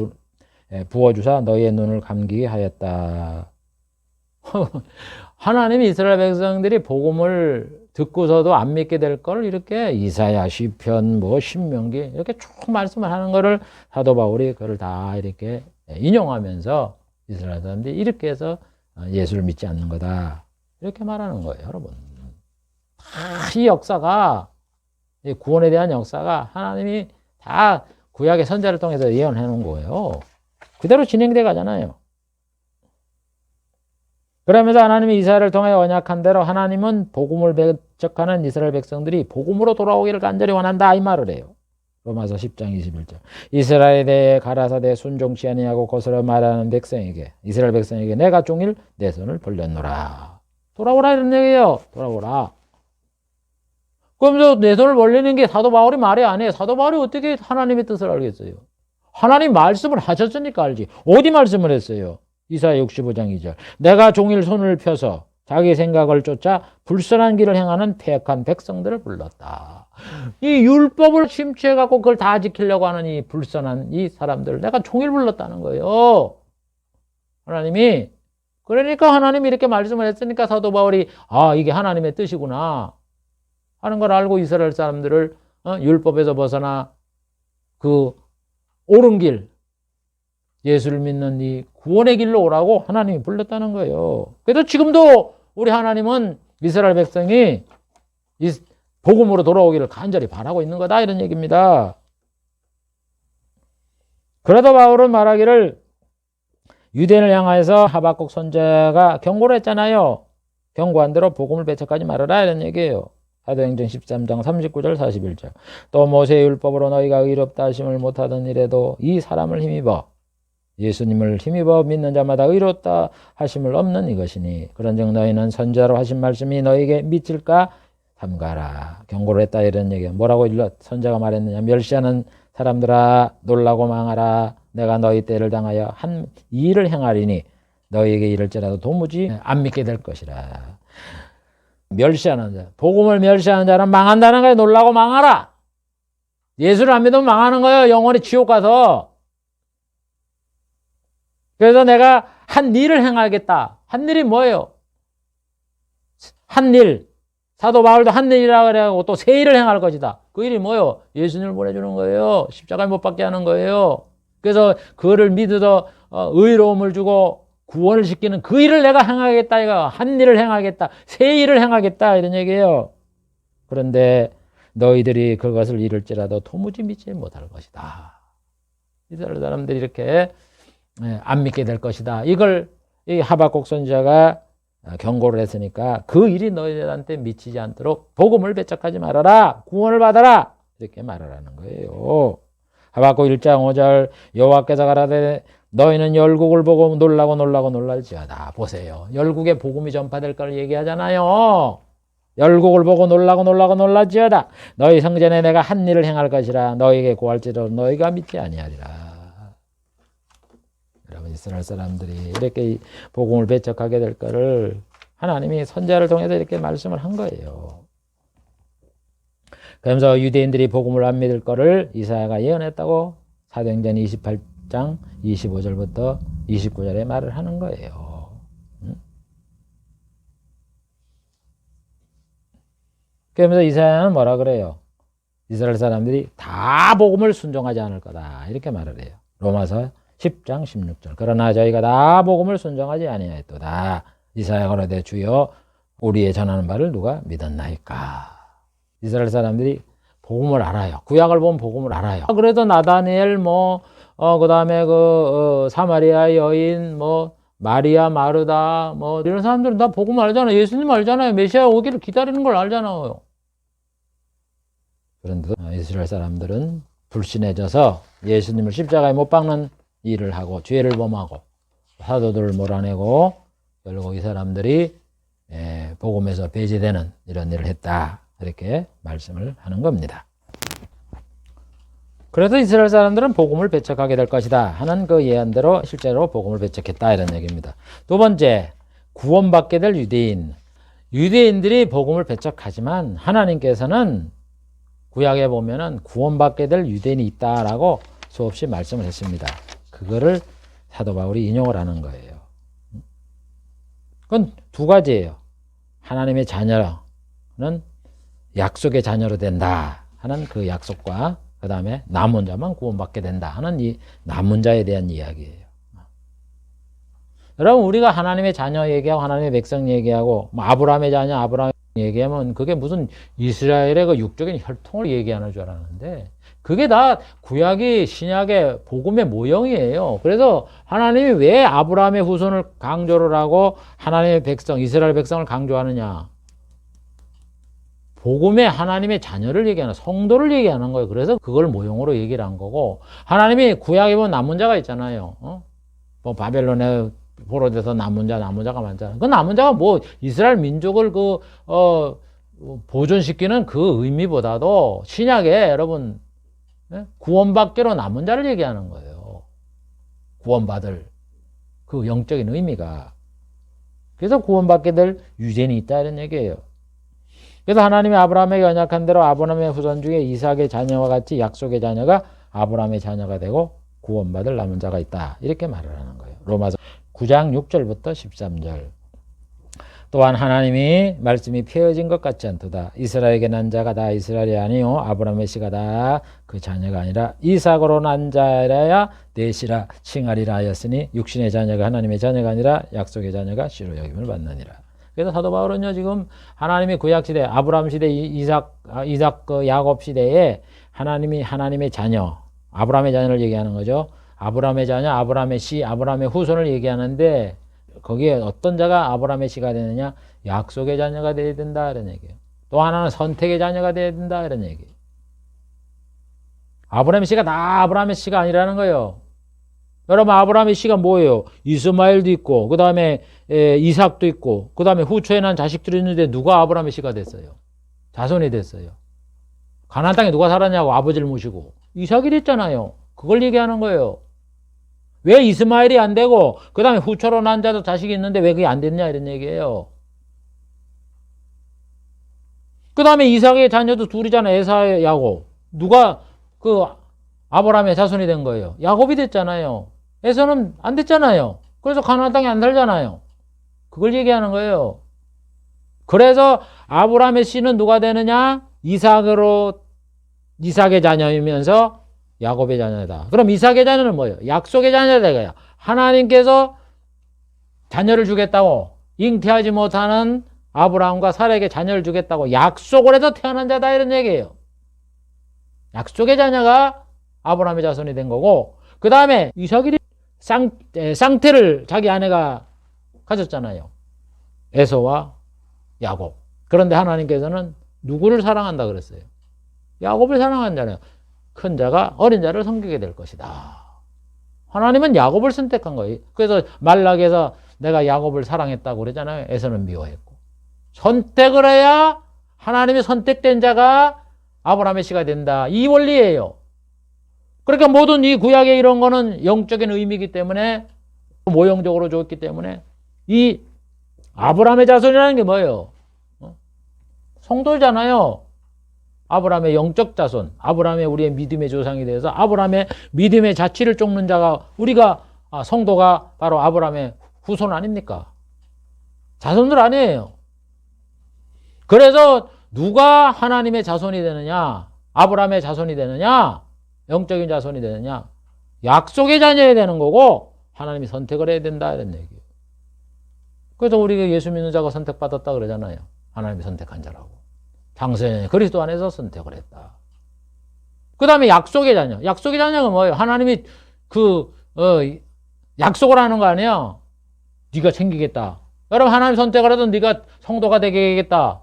부어주사 너희의 눈을 감기게 하였다. 하나님이 이스라엘 백성들이 복음을 듣고서도 안 믿게 될 걸 이렇게 이사야, 시편, 신명기 이렇게 쭉 말씀을 하는 거를 사도 바울이 그걸 다 이렇게 인용하면서 이스라엘 사람들이 이렇게 해서 예수를 믿지 않는 거다. 이렇게 말하는 거예요, 여러분. 이 역사가, 이 구원에 대한 역사가 하나님이 다 구약의 선자를 통해서 예언해 놓은 거예요. 그대로 진행돼 가잖아요. 그러면서 하나님이 이스라엘을 통해 언약한 대로 하나님은 복음을 배척하는 이스라엘 백성들이 복음으로 돌아오기를 간절히 원한다 이 말을 해요. 로마서 10장 21절. 이스라엘에 대해 가라사대 순종치 아니하고 거스려 말하는 백성에게 이스라엘 백성에게 내가 종일 내 손을 벌렸노라. 돌아오라 이런 얘기예요. 돌아오라. 그러면서 내 손을 벌리는 게 사도 바울이 말이 아니에요. 사도 바울이 어떻게 하나님의 뜻을 알겠어요? 하나님 말씀을 하셨으니까 알지. 어디 말씀을 했어요? 이사야 65장 2절. 내가 종일 손을 펴서 자기 생각을 쫓아 불선한 길을 행하는 패역한 백성들을 불렀다. 이 율법을 침취해갖고 그걸 다 지키려고 하는 이 불선한 이 사람들을 내가 종일 불렀다는 거예요. 하나님이. 그러니까 하나님이 이렇게 말씀을 했으니까 사도 바울이 이게 하나님의 뜻이구나 하는 걸 알고 이스라엘 사람들을 율법에서 벗어나 그 옳은 길 예수를 믿는 이 구원의 길로 오라고 하나님이 불렀다는 거예요. 그래도 지금도 우리 하나님은 이스라엘 백성이 이 복음으로 돌아오기를 간절히 바라고 있는 거다 이런 얘기입니다. 그래도 바울은 말하기를 유대인을 향하여서 하박국 선지자가 경고를 했잖아요. 경고한 대로 복음을 배척하지 말아라 이런 얘기예요. 사도행전 13장 39절 41절. 또 모세의 율법으로 너희가 의롭다 하심을 못하던 이래도 이 사람을 힘입어 예수님을 힘입어 믿는 자마다 의롭다 하심을 없는 이것이니 그런즉 너희는 선지자로 하신 말씀이 너희에게 믿질까 삼가라. 경고를 했다 이런 얘기예요. 뭐라고 선지자가 말했느냐. 멸시하는 사람들아 놀라고 망하라. 내가 너희 때를 당하여 한 일을 행하리니 너희에게 이럴지라도 도무지 안 믿게 될 것이라. 멸시하는 자. 복음을 멸시하는 자는 망한다는 거에 놀라고 망하라. 예수를 안 믿으면 망하는 거예요. 영원히 지옥 가서. 그래서 내가 한 일을 행하겠다. 한 일이 뭐예요? 한 일. 사도 바울도 한 일이라 그래가지고 또 새 일을 행할 것이다. 그 일이 뭐예요? 예수님을 보내주는 거예요. 십자가에 못 박게 하는 거예요. 그래서 그를 믿어서 의로움을 주고 구원을 시키는 그 일을 내가 행하겠다. 이거 한 일을 행하겠다. 새 일을 행하겠다. 이런 얘기예요. 그런데 너희들이 그것을 이룰지라도 도무지 믿지 못할 것이다. 이스라엘 사람들이 이렇게 안 믿게 될 것이다. 이걸 이 하박국 선지자가 경고를 했으니까 그 일이 너희들한테 미치지 않도록 복음을 배척하지 말아라. 구원을 받아라. 이렇게 말하라는 거예요. 하박국 1장 5절 여호와께서 가라되 너희는 열국을 보고 놀라고 놀랄지어다. 보세요. 열국에 복음이 전파될 걸 얘기하잖아요. 열국을 보고 놀라고 놀랄지어다. 너희 성전에 내가 한 일을 행할 것이라. 너희에게 구할지라도 너희가 믿지 아니하리라. 여러분, 이스라엘 사람들이 이렇게 복음을 배척하게 될 거를 하나님이 선지자를 통해서 이렇게 말씀을 한 거예요. 그러면서 유대인들이 복음을 안 믿을 거를 이사야가 예언했다고 사도행전 28장 25절부터 29절에 말을 하는 거예요. 그러면서 이사야는 뭐라 그래요? 이스라엘 사람들이 다 복음을 순종하지 않을 거다. 이렇게 말을 해요. 로마서 10장 16절. 그러나 저희가 다 복음을 순종하지 아니하였도다. 이사야가 가로되 주여 우리의 전하는 바를 누가 믿었나이까. 이스라엘 사람들이 복음을 알아요. 구약을 보면 복음을 알아요. 그래도 나다니엘 그 다음에 사마리아 여인 마리아 마르다 이런 사람들은 다 복음 알잖아요. 예수님 알잖아요. 메시아 오기를 기다리는 걸 알잖아요. 그런데 이스라엘 사람들은 불신해져서 예수님을 십자가에 못 박는 일을 하고 죄를 범하고 사도들을 몰아내고 결국 이 사람들이 복음에서 배제되는 이런 일을 했다. 이렇게 말씀을 하는 겁니다. 그래서 이스라엘 사람들은 복음을 배척하게 될 것이다 하는 그 예언대로 실제로 복음을 배척했다 이런 얘기입니다. 두 번째, 구원받게 될 유대인. 유대인들이 복음을 배척하지만 하나님께서는 구약에 보면은 구원받게 될 유대인이 있다라고 수없이 말씀을 했습니다. 그거를 사도 바울이 인용을 하는 거예요. 그건 두 가지예요. 하나님의 자녀는 약속의 자녀로 된다 하는 그 약속과 그 다음에 남은 자만 구원받게 된다 하는 이 남은 자에 대한 이야기예요. 여러분, 우리가 하나님의 자녀 얘기하고 하나님의 백성 얘기하고 아브라함의 자녀 아브라함 얘기하면 그게 무슨 이스라엘의 그 육적인 혈통을 얘기하는 줄 알았는데 그게 다 구약이 신약의 복음의 모형이에요. 그래서 하나님이 왜 아브라함의 후손을 강조를 하고 하나님의 백성, 이스라엘 백성을 강조하느냐. 복음의 하나님의 자녀를 얘기하는, 성도를 얘기하는 거예요. 그래서 그걸 모형으로 얘기를 한 거고, 하나님이 구약에 보면 남은 자가 있잖아요. 바벨론에 포로돼서 남은 자가 많잖아요. 그 남은 자가 이스라엘 민족을 보존시키는 그 의미보다도 신약에 여러분, 구원받기로 남은 자를 얘기하는 거예요. 구원받을 그 영적인 의미가. 그래서 구원받게 될 유전이 있다 이런 얘기예요. 그래서 하나님이 아브라함에게 언약한 대로 아브라함의 후손 중에 이삭의 자녀와 같이 약속의 자녀가 아브라함의 자녀가 되고 구원받을 남은 자가 있다. 이렇게 말을 하는 거예요. 로마서 9장 6절부터 13절. 또한 하나님이 말씀이 폐허진 것 같지 않도다. 이스라엘에게 난 자가 다 이스라엘이 아니요 아브라함의 씨가 다 그 자녀가 아니라 이삭으로 난 자라야 넷이라 칭하리라 하였으니 육신의 자녀가 하나님의 자녀가 아니라 약속의 자녀가 씨로 여김을 받느니라. 그래서 사도 바울은요, 지금 하나님의 구약 시대, 아브라함 시대, 이삭 야곱 시대에 하나님이 하나님의 자녀, 아브라함의 자녀를 얘기하는 거죠. 아브라함의 자녀, 아브라함의 씨, 아브라함의 후손을 얘기하는데 거기에 어떤 자가 아브라함의 씨가 되느냐? 약속의 자녀가 되어야 된다 이런 얘기예요. 또 하나는 선택의 자녀가 되어야 된다 이런 얘기예요. 아브라함의 씨가 다 아브라함의 씨가 아니라는 거예요. 여러분, 아브라함의 씨가 뭐예요? 이스마엘도 있고 그 다음에 이삭도 있고 그 다음에 후초에 난 자식들이 있는데 누가 아브라함의 씨가 됐어요? 자손이 됐어요. 가나안 땅에 누가 살았냐고 아버지를 모시고 이삭이 됐잖아요. 그걸 얘기하는 거예요. 왜 이스마엘이 안 되고 그 다음에 후초로 난 자도 자식이 있는데 왜 그게 안 됐냐 이런 얘기예요. 그 다음에 이삭의 자녀도 둘이잖아. 에사와 야곱. 누가 그 아브라함의 자손이 된 거예요? 야곱이 됐잖아요. 에서는 안 됐잖아요. 그래서 가나안 땅에 안 살잖아요. 그걸 얘기하는 거예요. 그래서 아브라함의 씨는 누가 되느냐? 이삭의 자녀이면서 야곱의 자녀다. 그럼 이삭의 자녀는 뭐예요? 약속의 자녀다 이거야. 하나님께서 자녀를 주겠다고 잉태하지 못하는 아브라함과 사라에게 자녀를 주겠다고 약속을 해서 태어난 자다 이런 얘기예요. 약속의 자녀가 아브라함의 자손이 된 거고, 그 다음에 이삭이 쌍태를 자기 아내가 가졌잖아요. 에서와 야곱. 그런데 하나님께서는 누구를 사랑한다 그랬어요? 야곱을 사랑한잖아요. 큰 자가 어린 자를 섬기게 될 것이다. 하나님은 야곱을 선택한 거예요. 그래서 말락에서 내가 야곱을 사랑했다고 그러잖아요. 에서는 미워했고. 선택을 해야 하나님의 선택된 자가 아브라함의 씨가 된다. 이 원리예요. 그러니까 모든 이 구약의 이런 거는 영적인 의미이기 때문에, 모형적으로 줬기 때문에, 이 아브라함의 자손이라는 게 뭐예요? 성도잖아요. 아브라함의 영적 자손, 아브라함의 우리의 믿음의 조상이 되어서 아브라함의 믿음의 자취를 쫓는 자가, 우리가 성도가 바로 아브라함의 후손 아닙니까? 자손들 아니에요. 그래서 누가 하나님의 자손이 되느냐? 아브라함의 자손이 되느냐? 영적인 자손이 되느냐? 약속의 자녀야 되는 거고, 하나님이 선택을 해야 된다 이런 얘기예요. 그래서 우리가 예수 믿는 자가 선택받았다 그러잖아요. 하나님이 선택한 자라고. 장세전에 그리스도 안에서 선택을 했다. 그 다음에 약속의 자녀. 약속의 자녀가 뭐예요? 하나님이 약속을 하는 거 아니에요? 네가 챙기겠다. 여러분, 하나님 선택을 해도 네가 성도가 되게 하겠다.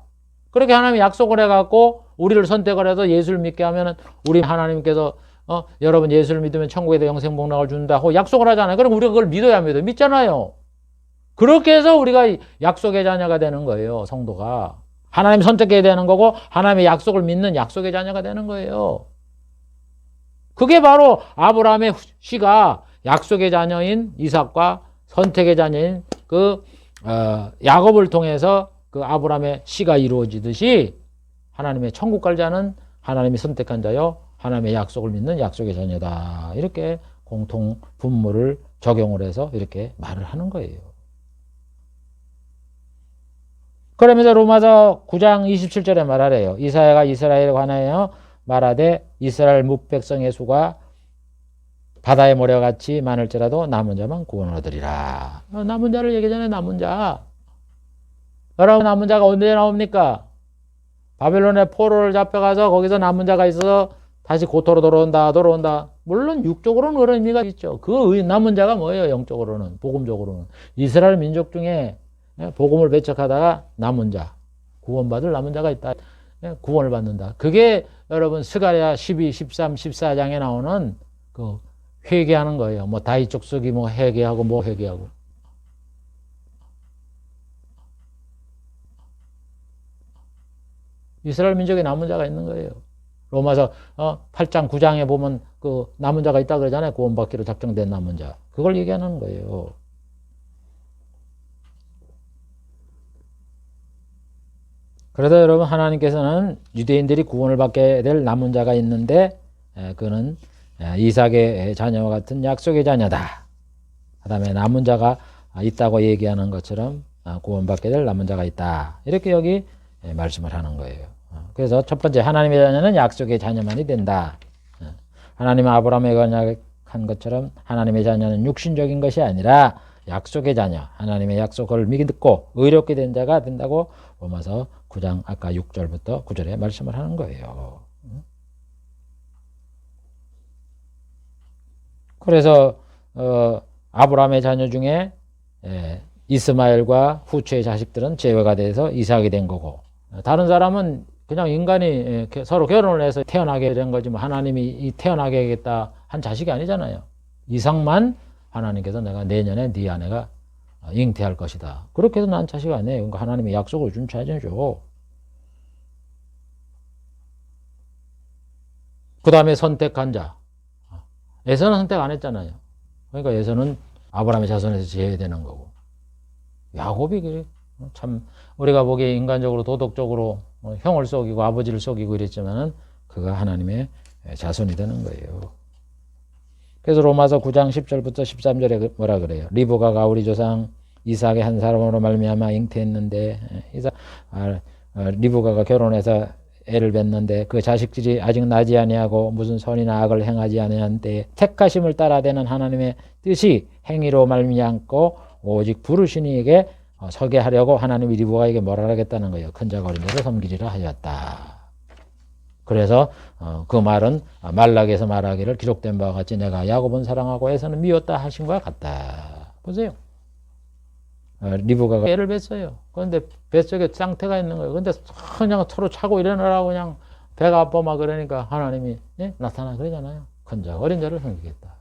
그렇게 하나님이 약속을 해갖고 우리를 선택을 해서 예수를 믿게 하면은, 우리 하나님께서 여러분 예수를 믿으면 천국에도 영생 복락을 준다고 약속을 하잖아요. 그럼 우리가 그걸 믿어야 믿잖아요. 그렇게 해서 우리가 약속의 자녀가 되는 거예요. 성도가. 하나님 선택해야 되는 거고, 하나님의 약속을 믿는 약속의 자녀가 되는 거예요. 그게 바로 아브라함의 씨가 약속의 자녀인 이삭과 선택의 자녀인 야곱을 통해서 그 아브라함의 씨가 이루어지듯이, 하나님의 천국 갈 자는 하나님이 선택한 자요, 하나님의 약속을 믿는 약속의 자녀다. 이렇게 공통 분모를 적용을 해서 이렇게 말을 하는 거예요. 그러면서 로마서 9장 27절에 말하래요. 이사야가 이스라엘에 관하여 말하되 이스라엘 뭇백성의 수가 바다의 모래같이 많을지라도 남은 자만 구원을 얻으리라. 남은 자를 얘기하잖아요. 남은 자. 여러분, 남은 자가 언제 나옵니까? 바벨론의 포로를 잡혀가서 거기서 남은 자가 있어서 다시 고토로 돌아온다. 물론 육적으로는 그런 의미가 있죠. 그 남은 자가 뭐예요? 영적으로는, 복음적으로는. 이스라엘 민족 중에 복음을 배척하다가 남은 자, 구원받을 남은 자가 있다. 구원을 받는다. 그게 여러분 스가랴 12, 13, 14장에 나오는 그 회개하는 거예요. 뭐 다윗 족속이 뭐 회개하고 뭐 회개하고. 이스라엘 민족에 남은 자가 있는 거예요. 로마서 8장 9장에 보면 그 남은 자가 있다 그러잖아요. 구원받기로 작정된 남은 자. 그걸 얘기하는 거예요. 그래서 여러분, 하나님께서는 유대인들이 구원을 받게 될 남은 자가 있는데, 그는 이삭의 자녀와 같은 약속의 자녀다. 그 다음에 남은 자가 있다고 얘기하는 것처럼 구원받게 될 남은 자가 있다. 이렇게 여기 말씀을 하는 거예요. 그래서 첫 번째, 하나님의 자녀는 약속의 자녀만이 된다. 하나님은 아브라함에 관한 것처럼 하나님의 자녀는 육신적인 것이 아니라 약속의 자녀, 하나님의 약속을 믿고 의롭게 된 자가 된다고 로마서 9장 아까 6절부터 9절에 말씀을 하는 거예요. 그래서 아브라함의 자녀 중에 이스마엘과 후처의 자식들은 제외가 돼서 이삭이 된 거고, 다른 사람은 그냥 인간이 서로 결혼을 해서 태어나게 된 거지, 뭐 하나님이 태어나게 하겠다 한 자식이 아니잖아요. 이삭만 하나님께서 내가 내년에 네 아내가 잉태할 것이다. 그렇게 해서 난 자식 아니에요. 그러니까 하나님의 약속을 준 자녀죠. 그 다음에 선택한 자. 에서는 선택 안 했잖아요. 그러니까 에서는 아브라함의 자손에서 제외되는 거고. 야곱이 그래. 참 우리가 보기에 인간적으로 도덕적으로 형을 속이고 아버지를 속이고 이랬지만은 그가 하나님의 자손이 되는 거예요. 그래서 로마서 9장 10절부터 13절에 뭐라 그래요? 리브가가 우리 조상 이삭의 한 사람으로 말미암아 잉태했는데 리브가가 결혼해서 애를 낳는데 그 자식들이 아직 나지 아니하고 무슨 선이나 악을 행하지 아니한 때에 택하심을 따라되는 하나님의 뜻이 행위로 말미암고 오직 부르신 이에게 서게 하려고 하나님이 리브가에게 뭐라 하겠다는 거예요. 큰 자가 어린 자를 섬기리라 하였다. 그래서 그 말은 말락에서 말하기를 기록된 바와 같이 내가 야곱은 사랑하고 에서는 미웠다 하신 것과 같다. 보세요. 리브가가 애를 뵀어요. 그런데 뱃속에 쌍태가 있는 거예요. 근데 그냥 서로 차고 일어나라고 그냥 배가 아파 막 그러니까 하나님이 나타나 그러잖아요. 큰 자, 어린 자를 섬기겠다.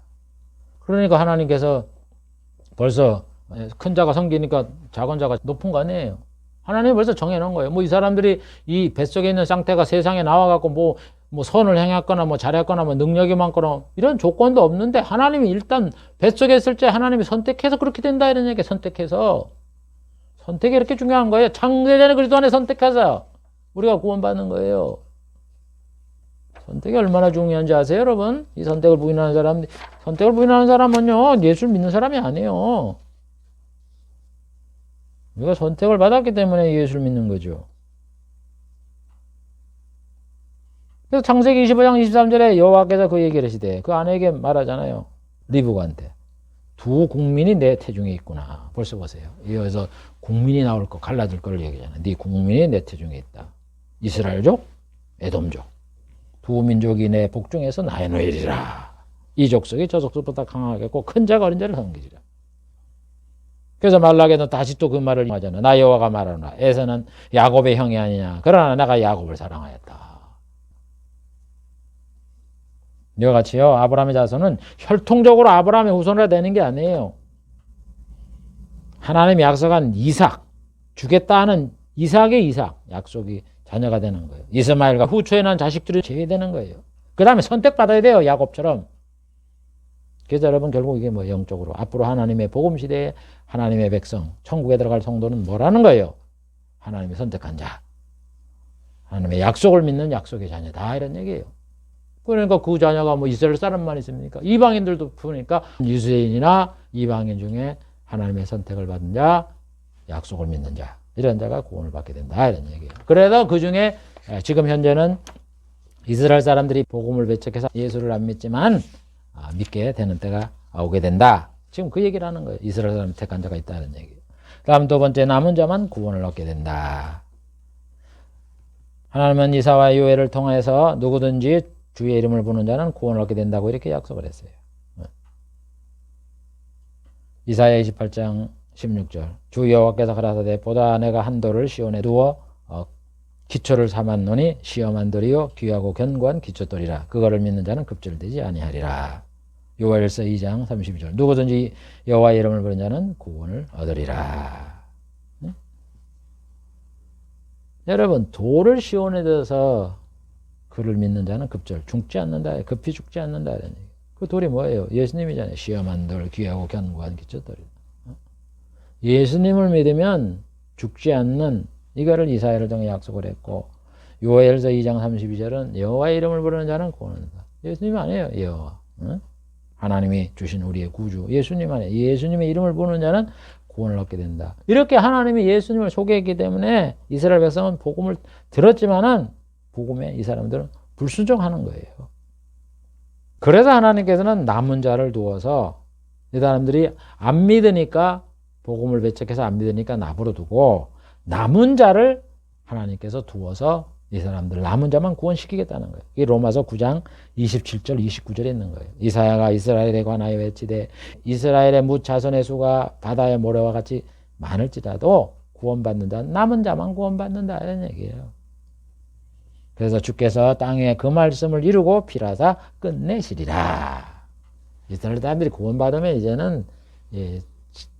그러니까 하나님께서 벌써 큰 자가 섬기니까 작은 자가 높은 거 아니에요. 하나님이 벌써 정해놓은 거예요. 뭐 이 사람들이 이 뱃속에 있는 쌍태가 세상에 나와갖고 뭐 선을 행했거나 뭐 잘했거나 뭐 능력이 많거나 이런 조건도 없는데 하나님이 일단 뱃속에 있을 때 하나님이 선택해서 그렇게 된다 이런 얘기. 선택해서 선택이 이렇게 중요한 거예요. 창세전에 그리스도 안에 선택해서 우리가 구원받는 거예요. 선택이 얼마나 중요한지 아세요, 여러분? 이 선택을 부인하는 사람은요 예수를 믿는 사람이 아니에요. 우리가 선택을 받았기 때문에 예수를 믿는 거죠. 그래서 창세기 25장 23절에 여호와께서 그 얘기를 하시되 그 아내에게 말하잖아요. 리브가한테. 두 국민이 내 태중에 있구나. 벌써 보세요. 여기서 국민이 나올 거 갈라질 걸 얘기하잖아요. 네 국민이 내 태중에 있다. 이스라엘족, 에돔족. 두 민족이 내 복중에서 나의 노일이라. 이 족속이 저 족속보다 강하겠고 큰 자가 어린 자를 섬기리라. 그래서 말락에는 다시 또 그 말을 하잖아. 나 여호와가 말하노라. 에서는 야곱의 형이 아니냐. 그러나 내가 야곱을 사랑하였다. 이와 같이요. 아브라함의 자손은 혈통적으로 아브라함의 후손이라 되는 게 아니에요. 하나님이 약속한 이삭, 주겠다 하는 이삭의 이삭, 약속이 자녀가 되는 거예요. 이스마엘과 후초에 난 자식들이 제외되는 거예요. 그 다음에 선택받아야 돼요. 야곱처럼. 그래서 여러분 결국 이게 뭐 영적으로 앞으로 하나님의 복음시대에 하나님의 백성, 천국에 들어갈 성도는 뭐라는 거예요? 하나님이 선택한 자. 하나님의 약속을 믿는 약속의 자녀다 이런 얘기예요. 그러니까 그 자녀가 뭐 이스라엘 사람만 있습니까? 이방인들도 보니까 유대인이나 이방인 중에 하나님의 선택을 받은 자, 약속을 믿는 자 이런 자가 구원을 받게 된다 이런 얘기예요. 그래서 그 중에 지금 현재는 이스라엘 사람들이 복음을 배척해서 예수를 안 믿지만 믿게 되는 때가 오게 된다. 지금 그 얘기를 하는 거예요. 이스라엘 사람 택한 자가 있다는 얘기예요. 다음 두 번째 남은 자만 구원을 얻게 된다. 하나님은 이사와 요엘을 통해서 누구든지 주의 이름을 부르는 자는 구원을 얻게 된다고 이렇게 약속을 했어요. 이사야 28장 16절 주 여호와께서 가라사대 보다 내가 한 돌을 시온에 두어 기초를 삼았노니 시험한 돌이요 귀하고 견고한 기초돌이라 그거를 믿는 자는 급절되지 아니하리라. 요엘서 2장 32절 누구든지 여호와의 이름을 부르는 자는 구원을 얻으리라. 네? 여러분 돌을 시온에 둬서 그를 믿는 자는 급절 죽지 않는다. 급히 죽지 않는다. 그 돌이 뭐예요? 예수님이잖아요. 시험한 돌 귀하고 견고한 기초돌이다. 예수님을 믿으면 죽지 않는 이거를 이사야를 통해 약속을 했고 요엘서 2장 32절은 여호와의 이름을 부르는 자는 구원을 얻는다. 예수님 아니에요. 여호와. 하나님이 주신 우리의 구주 예수님 아니에요. 예수님의 이름을 부르는 자는 구원을 얻게 된다. 이렇게 하나님이 예수님을 소개했기 때문에 이스라엘 백성은 복음을 들었지만은 복음에 이 사람들은 불순종하는 거예요. 그래서 하나님께서는 남은 자를 두어서 이 사람들이 안 믿으니까 복음을 배척해서 안 믿으니까 나부러 두고 남은 자를 하나님께서 두어서 이 사람들 남은 자만 구원시키겠다는 거예요. 이게 로마서 9장 27절 29절에 있는 거예요. 이사야가 이스라엘에 관하여 외치되 이스라엘의 뭇 자손의 수가 바다의 모래와 같이 많을지라도 구원받는 자는 남은 자만 구원받는다 이런 얘기예요. 그래서 주께서 땅에 그 말씀을 이루고 필하사 끝내시리라. 이스라엘 사람들이 구원받으면 이제는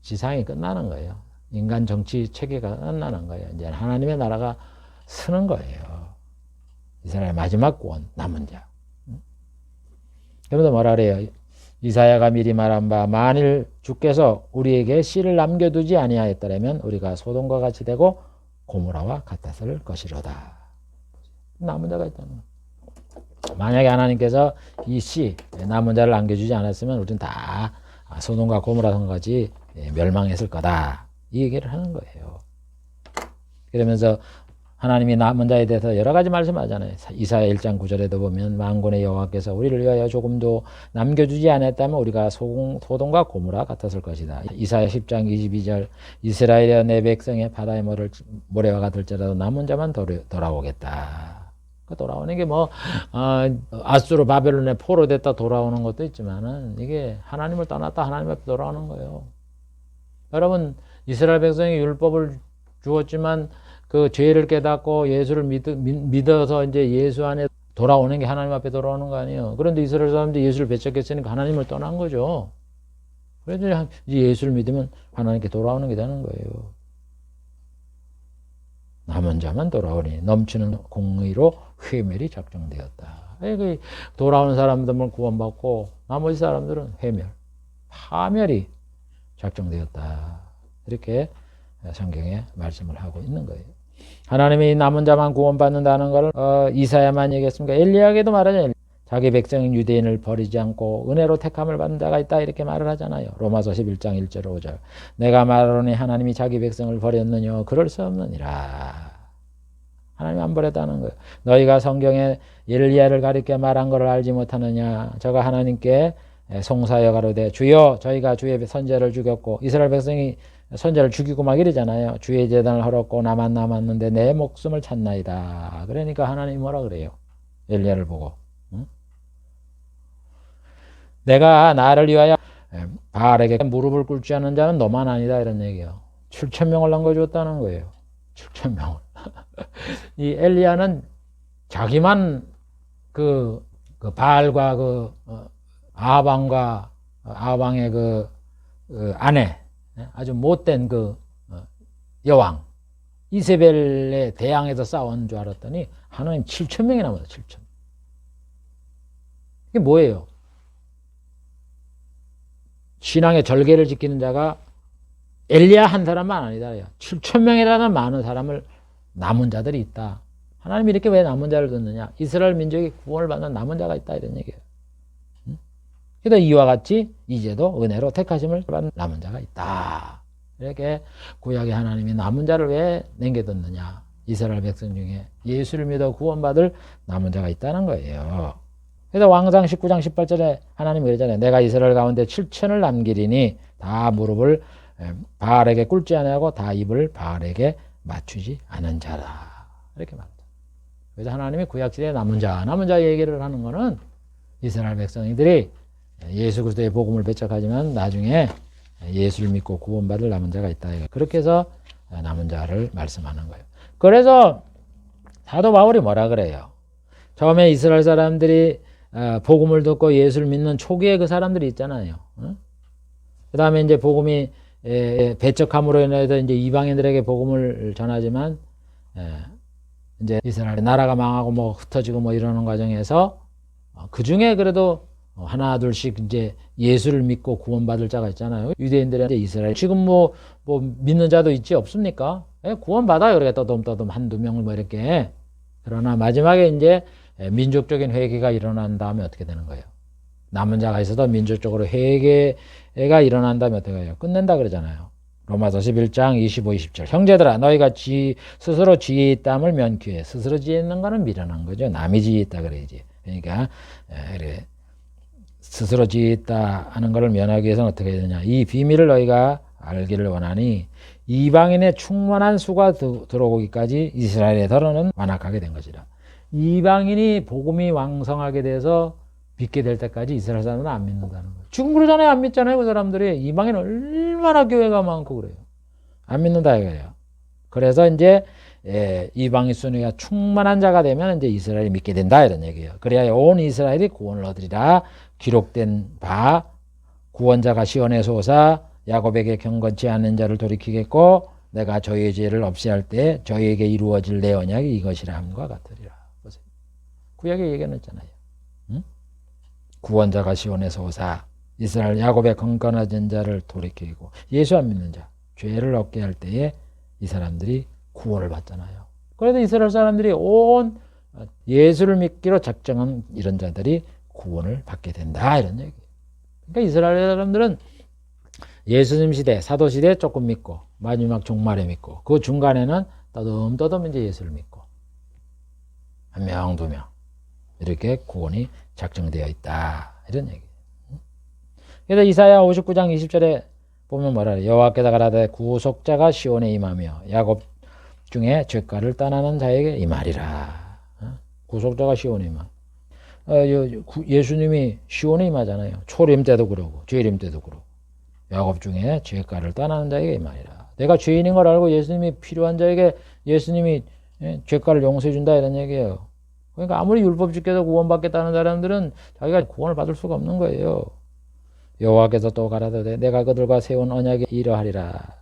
지상이 끝나는 거예요. 인간 정치 체계가 끝나는 거예요. 이제 하나님의 나라가 서는 거예요. 이스라엘 마지막 구원 남은 자. 그러면서 뭐라 그래요? 이사야가 미리 말한 바 만일 주께서 우리에게 씨를 남겨두지 아니하였더라면 우리가 소돔과 같이 되고 고모라와 같았을 것이로다. 남은 자가 있다는 거예요. 만약에 하나님께서 이 씨 남은 자를 남겨주지 않았으면 우리는 다 소돔과 고모라와 같이 멸망했을 거다. 이 얘기를 하는 거예요. 그러면서 하나님이 남은 자에 대해서 여러 가지 말씀하잖아요. 이사야 1장 9절에도 보면 만군의 여호와께서 우리를 위하여 조금도 남겨주지 않았다면 우리가 소돔과 고모라 같았을 것이다. 이사야 10장 22절 이스라엘이여 내 백성의 바다의 모래와 같을지라도 남은 자만 돌아오겠다. 돌아오는 게 뭐 아수르 바벨론에 포로됐다 돌아오는 것도 있지만은 이게 하나님을 떠났다 하나님 앞에 돌아오는 거예요. 여러분 이스라엘 백성이 율법을 주었지만 그 죄를 깨닫고 예수를 믿어서 이제 예수 안에 돌아오는 게 하나님 앞에 돌아오는 거 아니에요. 그런데 이스라엘 사람들이 예수를 배척했으니까 하나님을 떠난 거죠. 그래서 이제 예수를 믿으면 하나님께 돌아오는 게 되는 거예요. 남은 자만 돌아오니 넘치는 공의로 회멸이 작정되었다. 돌아오는 사람들은 구원받고 나머지 사람들은 회멸, 파멸이 작정되었다. 이렇게 성경에 말씀을 하고 있는 거예요. 하나님이 남은 자만 구원받는다는 걸 이사야만 얘기했습니까? 엘리야에게도 말하잖아요. 자기 백성인 유대인을 버리지 않고 은혜로 택함을 받는 자가 있다 이렇게 말을 하잖아요. 로마서 11장 1절 5절 내가 말하노니 하나님이 자기 백성을 버렸느냐 그럴 수 없느니라. 하나님이 안 버렸다는 거예요. 너희가 성경에 엘리야를 가리켜 말한 것을 알지 못하느냐. 저가 하나님께 송사여 가로되 주여 저희가 주의 선지자를 죽였고 이스라엘 백성이 선지자를 죽이고 막 이러잖아요. 주의 제단을 헐었고 나만 남았는데 내 목숨을 찾나이다. 그러니까 하나님이 뭐라 그래요? 엘리야를 보고 응? 내가 나를 위하여 바알에게 무릎을 꿇지 않는 자는 너만 아니다 이런 얘기예요. 7,000명을 남겨줬다는 거예요. 7,000명을. 이 엘리야는 자기만 그 바알과 아방의 아내 아주 못된 여왕 이세벨에 대항해서 싸운 줄 알았더니 하나님 7,000명이 남았어요. 7,000명. 이게 뭐예요? 신앙의 절개를 지키는 자가 엘리야 한 사람만 아니다. 7,000명이라는 많은 사람을 남은 자들이 있다. 하나님이 이렇게 왜 남은 자를 듣느냐? 이스라엘 민족이 구원을 받는 남은 자가 있다 이런 얘기예요. 그래서 이와 같이 이제도 은혜로 택하심을 받는 남은 자가 있다. 이렇게 구약의 하나님이 남은 자를 왜 남겨뒀느냐? 이스라엘 백성 중에 예수를 믿어 구원받을 남은 자가 있다는 거예요. 그래서 왕상 19장 18절에 하나님이 그러잖아요. 내가 이스라엘 가운데 7천을 남기리니 다 무릎을 바알에게 꿇지 아니하고 다 입을 바알에게 맞추지 않은 자라. 이렇게 말합니다. 그래서 하나님이 구약시대에 남은 자 얘기를 하는 거는 이스라엘 백성들이 예수 그리스도의 복음을 배척하지만 나중에 예수를 믿고 구원받을 남은 자가 있다. 그렇게 해서 남은 자를 말씀하는 거예요. 그래서 사도 바울이 뭐라 그래요? 처음에 이스라엘 사람들이 복음을 듣고 예수를 믿는 초기에 그 사람들이 있잖아요. 그 다음에 이제 복음이 배척함으로 인해서 이제 이방인들에게 복음을 전하지만 이제 이스라엘 나라가 망하고 뭐 흩어지고 뭐 이러는 과정에서 그 중에 그래도 하나 둘씩 이제 예수를 믿고 구원받을 자가 있잖아요. 유대인들이 이스라엘 지금 뭐 믿는 자도 있지 없습니까? 구원받아요. 그렇게 떠듬떠듬 한두 명을 뭐 이렇게. 그러나 마지막에 이제 민족적인 회개가 일어난 다음에 어떻게 되는 거예요? 남은 자가 있어도 민족적으로 회개가 일어난 다음에 어떻게 해요? 끝낸다 그러잖아요. 로마서 11장 25, 20절. 형제들아 너희가 스스로 지혜 있다함을 면귀해. 스스로 지혜 있는 거는 미련한 거죠. 남이 지혜 있다 그래야지. 그러니까 그래. 스스로 지혜 있다 하는 것을 면하기 위해서는 어떻게 해야 되냐. 이 비밀을 너희가 알기를 원하니 이방인의 충만한 수가 들어오기까지 이스라엘의 더러는 완악하게 된 것이라. 이방인이 복음이 왕성하게 돼서 믿게 될 때까지 이스라엘 사람은 안 믿는다는 거예요. 지금 그러잖아요. 안 믿잖아요. 그 사람들이. 이방인 얼마나 교회가 많고 그래요. 안 믿는다 이거예요. 그래서 이제 이방인 순위가 충만한 자가 되면 이제 이스라엘이 믿게 된다 이런 얘기예요. 그래야 온 이스라엘이 구원을 얻으리라. 기록된 바 구원자가 시온에서 오사 야곱에게 경건치 않은 자를 돌이키겠고 내가 저희의 죄를 없애할 때 저희에게 이루어질 내 언약이 이것이라 함과 같으리라. 구약에 얘기해놨잖아요. 응? 구원자가 시온에서 오사 이스라엘 야곱의 건건하던 자를 돌이키고 예수 안 믿는 자 죄를 얻게 할 때에 이 사람들이 구원을 받잖아요. 그래도 이스라엘 사람들이 온 예수를 믿기로 작정한 이런 자들이 구원을 받게 된다 이런 얘기예요. 그러니까 이스라엘 사람들은 예수님 시대, 사도 시대 조금 믿고 마지막 종말에 믿고 그 중간에는 떠듬떠듬 이제 예수를 믿고 한 명, 두 명 이렇게 구원이 작정되어 있다 이런 얘기예요. 그래서 이사야 59장 20절에 보면 뭐라 그래요? 여호와께서 가라사대 구속자가 시온에 임하며 야곱 중에 죄가를 떠나는 자에게 임하리라. 구속자가 시온에 임하. 예수님이 시온에 임하잖아요. 초림 때도 그러고 죄림 때도 그러고 야곱 중에 죄가를 떠나는 자에게 임하리라. 내가 죄인인 걸 알고 예수님이 필요한 자에게 예수님이 죄가를 용서해 준다 이런 얘기예요. 그러니까 아무리 율법 지켜서 구원받겠다는 사람들은 자기가 구원을 받을 수가 없는 거예요. 여호와께서 또 가라사대 내가 그들과 세운 언약에 이러하리라.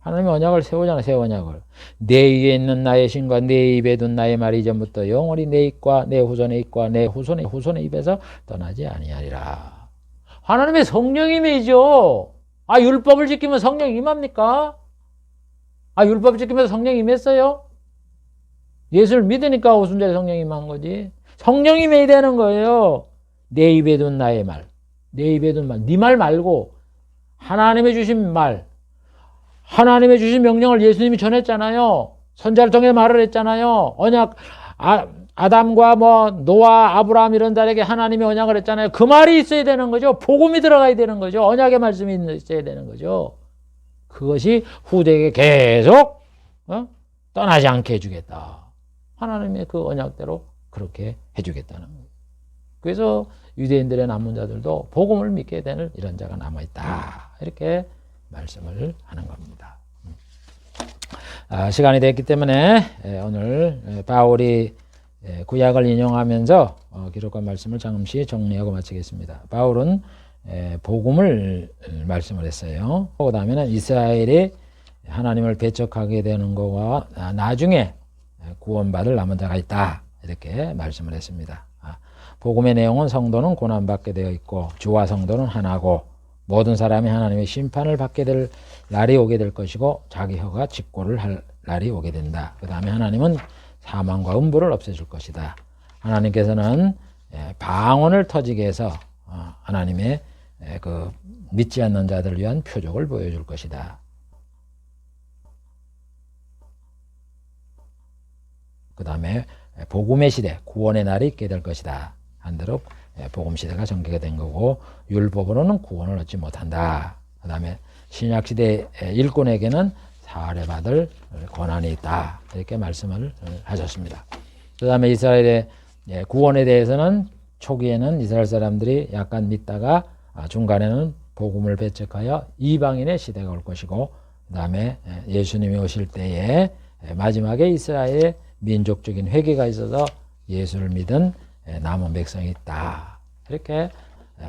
하나님이 언약을 세우잖아. 새 언약을. 내 위에 있는 나의 신과 내 입에 둔 나의 말이 이전부터 영원히 내 입과 내 후손의 입과 내 후손의 입에서 떠나지 아니하리라. 하나님의 성령이 임이죠. 율법을 지키면 성령이 임합니까? 율법 지키면서 성령이 임했어요? 예수를 믿으니까 오순절에 성령이 임한 거지. 성령이 임해야 되는 거예요. 내 입에 둔 나의 말. 내 입에 둔 말. 네 말 말고 하나님의 주신 말. 하나님의 주신 명령을 예수님이 전했잖아요. 선자를 통해 말을 했잖아요. 언약 아담과 노아, 아브라함 이런 자에게 하나님이 언약을 했잖아요. 그 말이 있어야 되는 거죠. 복음이 들어가야 되는 거죠. 언약의 말씀이 있어야 되는 거죠. 그것이 후대에게 계속 떠나지 않게 해주겠다. 하나님의 그 언약대로 그렇게 해주겠다는 거예요. 그래서 유대인들의 남은 자들도 복음을 믿게 되는 이런 자가 남아있다. 이렇게 말씀을 하는 겁니다. 시간이 됐기 때문에 오늘 바울이 구약을 인용하면서 기록한 말씀을 잠시 정리하고 마치겠습니다. 바울은 복음을 말씀을 했어요. 그 다음에는 이스라엘이 하나님을 배척하게 되는 거와 나중에 구원받을 남은 자가 있다. 이렇게 말씀을 했습니다. 복음의 내용은 성도는 고난받게 되어 있고 주와 성도는 하나고 모든 사람이 하나님의 심판을 받게 될 날이 오게 될 것이고 자기 혀가 직고를 할 날이 오게 된다. 그 다음에 하나님은 사망과 음부를 없애줄 것이다. 하나님께서는 방언을 터지게 해서 하나님의 그 믿지 않는 자들을 위한 표적을 보여줄 것이다. 그 다음에 복음의 시대, 구원의 날이 있게 될 것이다. 한대로 복음 시대가 전개가 된 거고 율법으로는 구원을 얻지 못한다. 그 다음에 신약 시대 일꾼에게는 사례받을 권한이 있다. 이렇게 말씀을 하셨습니다. 그 다음에 이스라엘의 구원에 대해서는 초기에는 이스라엘 사람들이 약간 믿다가 중간에는 복음을 배척하여 이방인의 시대가 올 것이고 그 다음에 예수님이 오실 때에 마지막에 이스라엘의 민족적인 회개가 있어서 예수를 믿은 남은 백성이 있다. 이렇게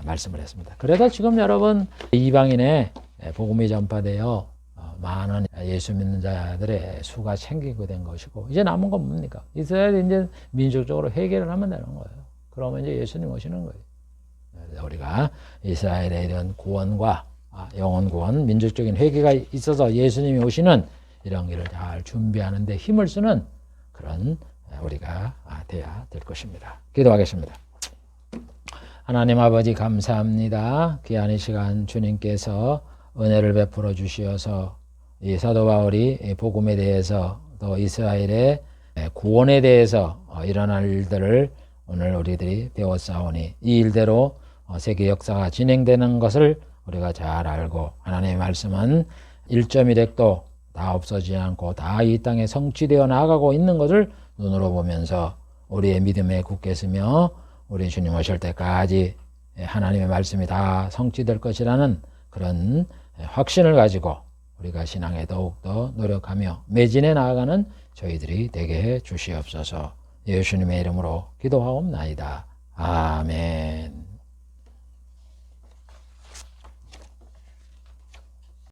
말씀을 했습니다. 그래서 지금 여러분 이방인의 복음이 전파되어 많은 예수 믿는 자들의 수가 생기게 된 것이고 이제 남은 건 뭡니까? 이스라엘이 이제 민족적으로 회개를 하면 되는 거예요. 그러면 이제 예수님 오시는 거예요. 우리가 이스라엘에 이런 구원과 영혼 구원, 민족적인 회개가 있어서 예수님이 오시는 이런 길을 잘 준비하는 데 힘을 쓰는 그런 우리가 돼야 될 것입니다. 기도하겠습니다. 하나님 아버지 감사합니다. 귀한 이 시간 주님께서 은혜를 베풀어 주시어서 이 사도 바울이 복음에 대해서 또 이스라엘의 구원에 대해서 일어날 일들을 오늘 우리들이 배웠사오니 이 일대로 세계 역사가 진행되는 것을 우리가 잘 알고 하나님의 말씀은 1.1핵도 다 없어지지 않고 다 이 땅에 성취되어 나가고 있는 것을 눈으로 보면서 우리의 믿음에 굳게 서며 우리 주님 오실 때까지 하나님의 말씀이 다 성취될 것이라는 그런 확신을 가지고 우리가 신앙에 더욱더 노력하며 매진해 나아가는 저희들이 되게 해 주시옵소서. 예수님의 이름으로 기도하옵나이다. 아멘.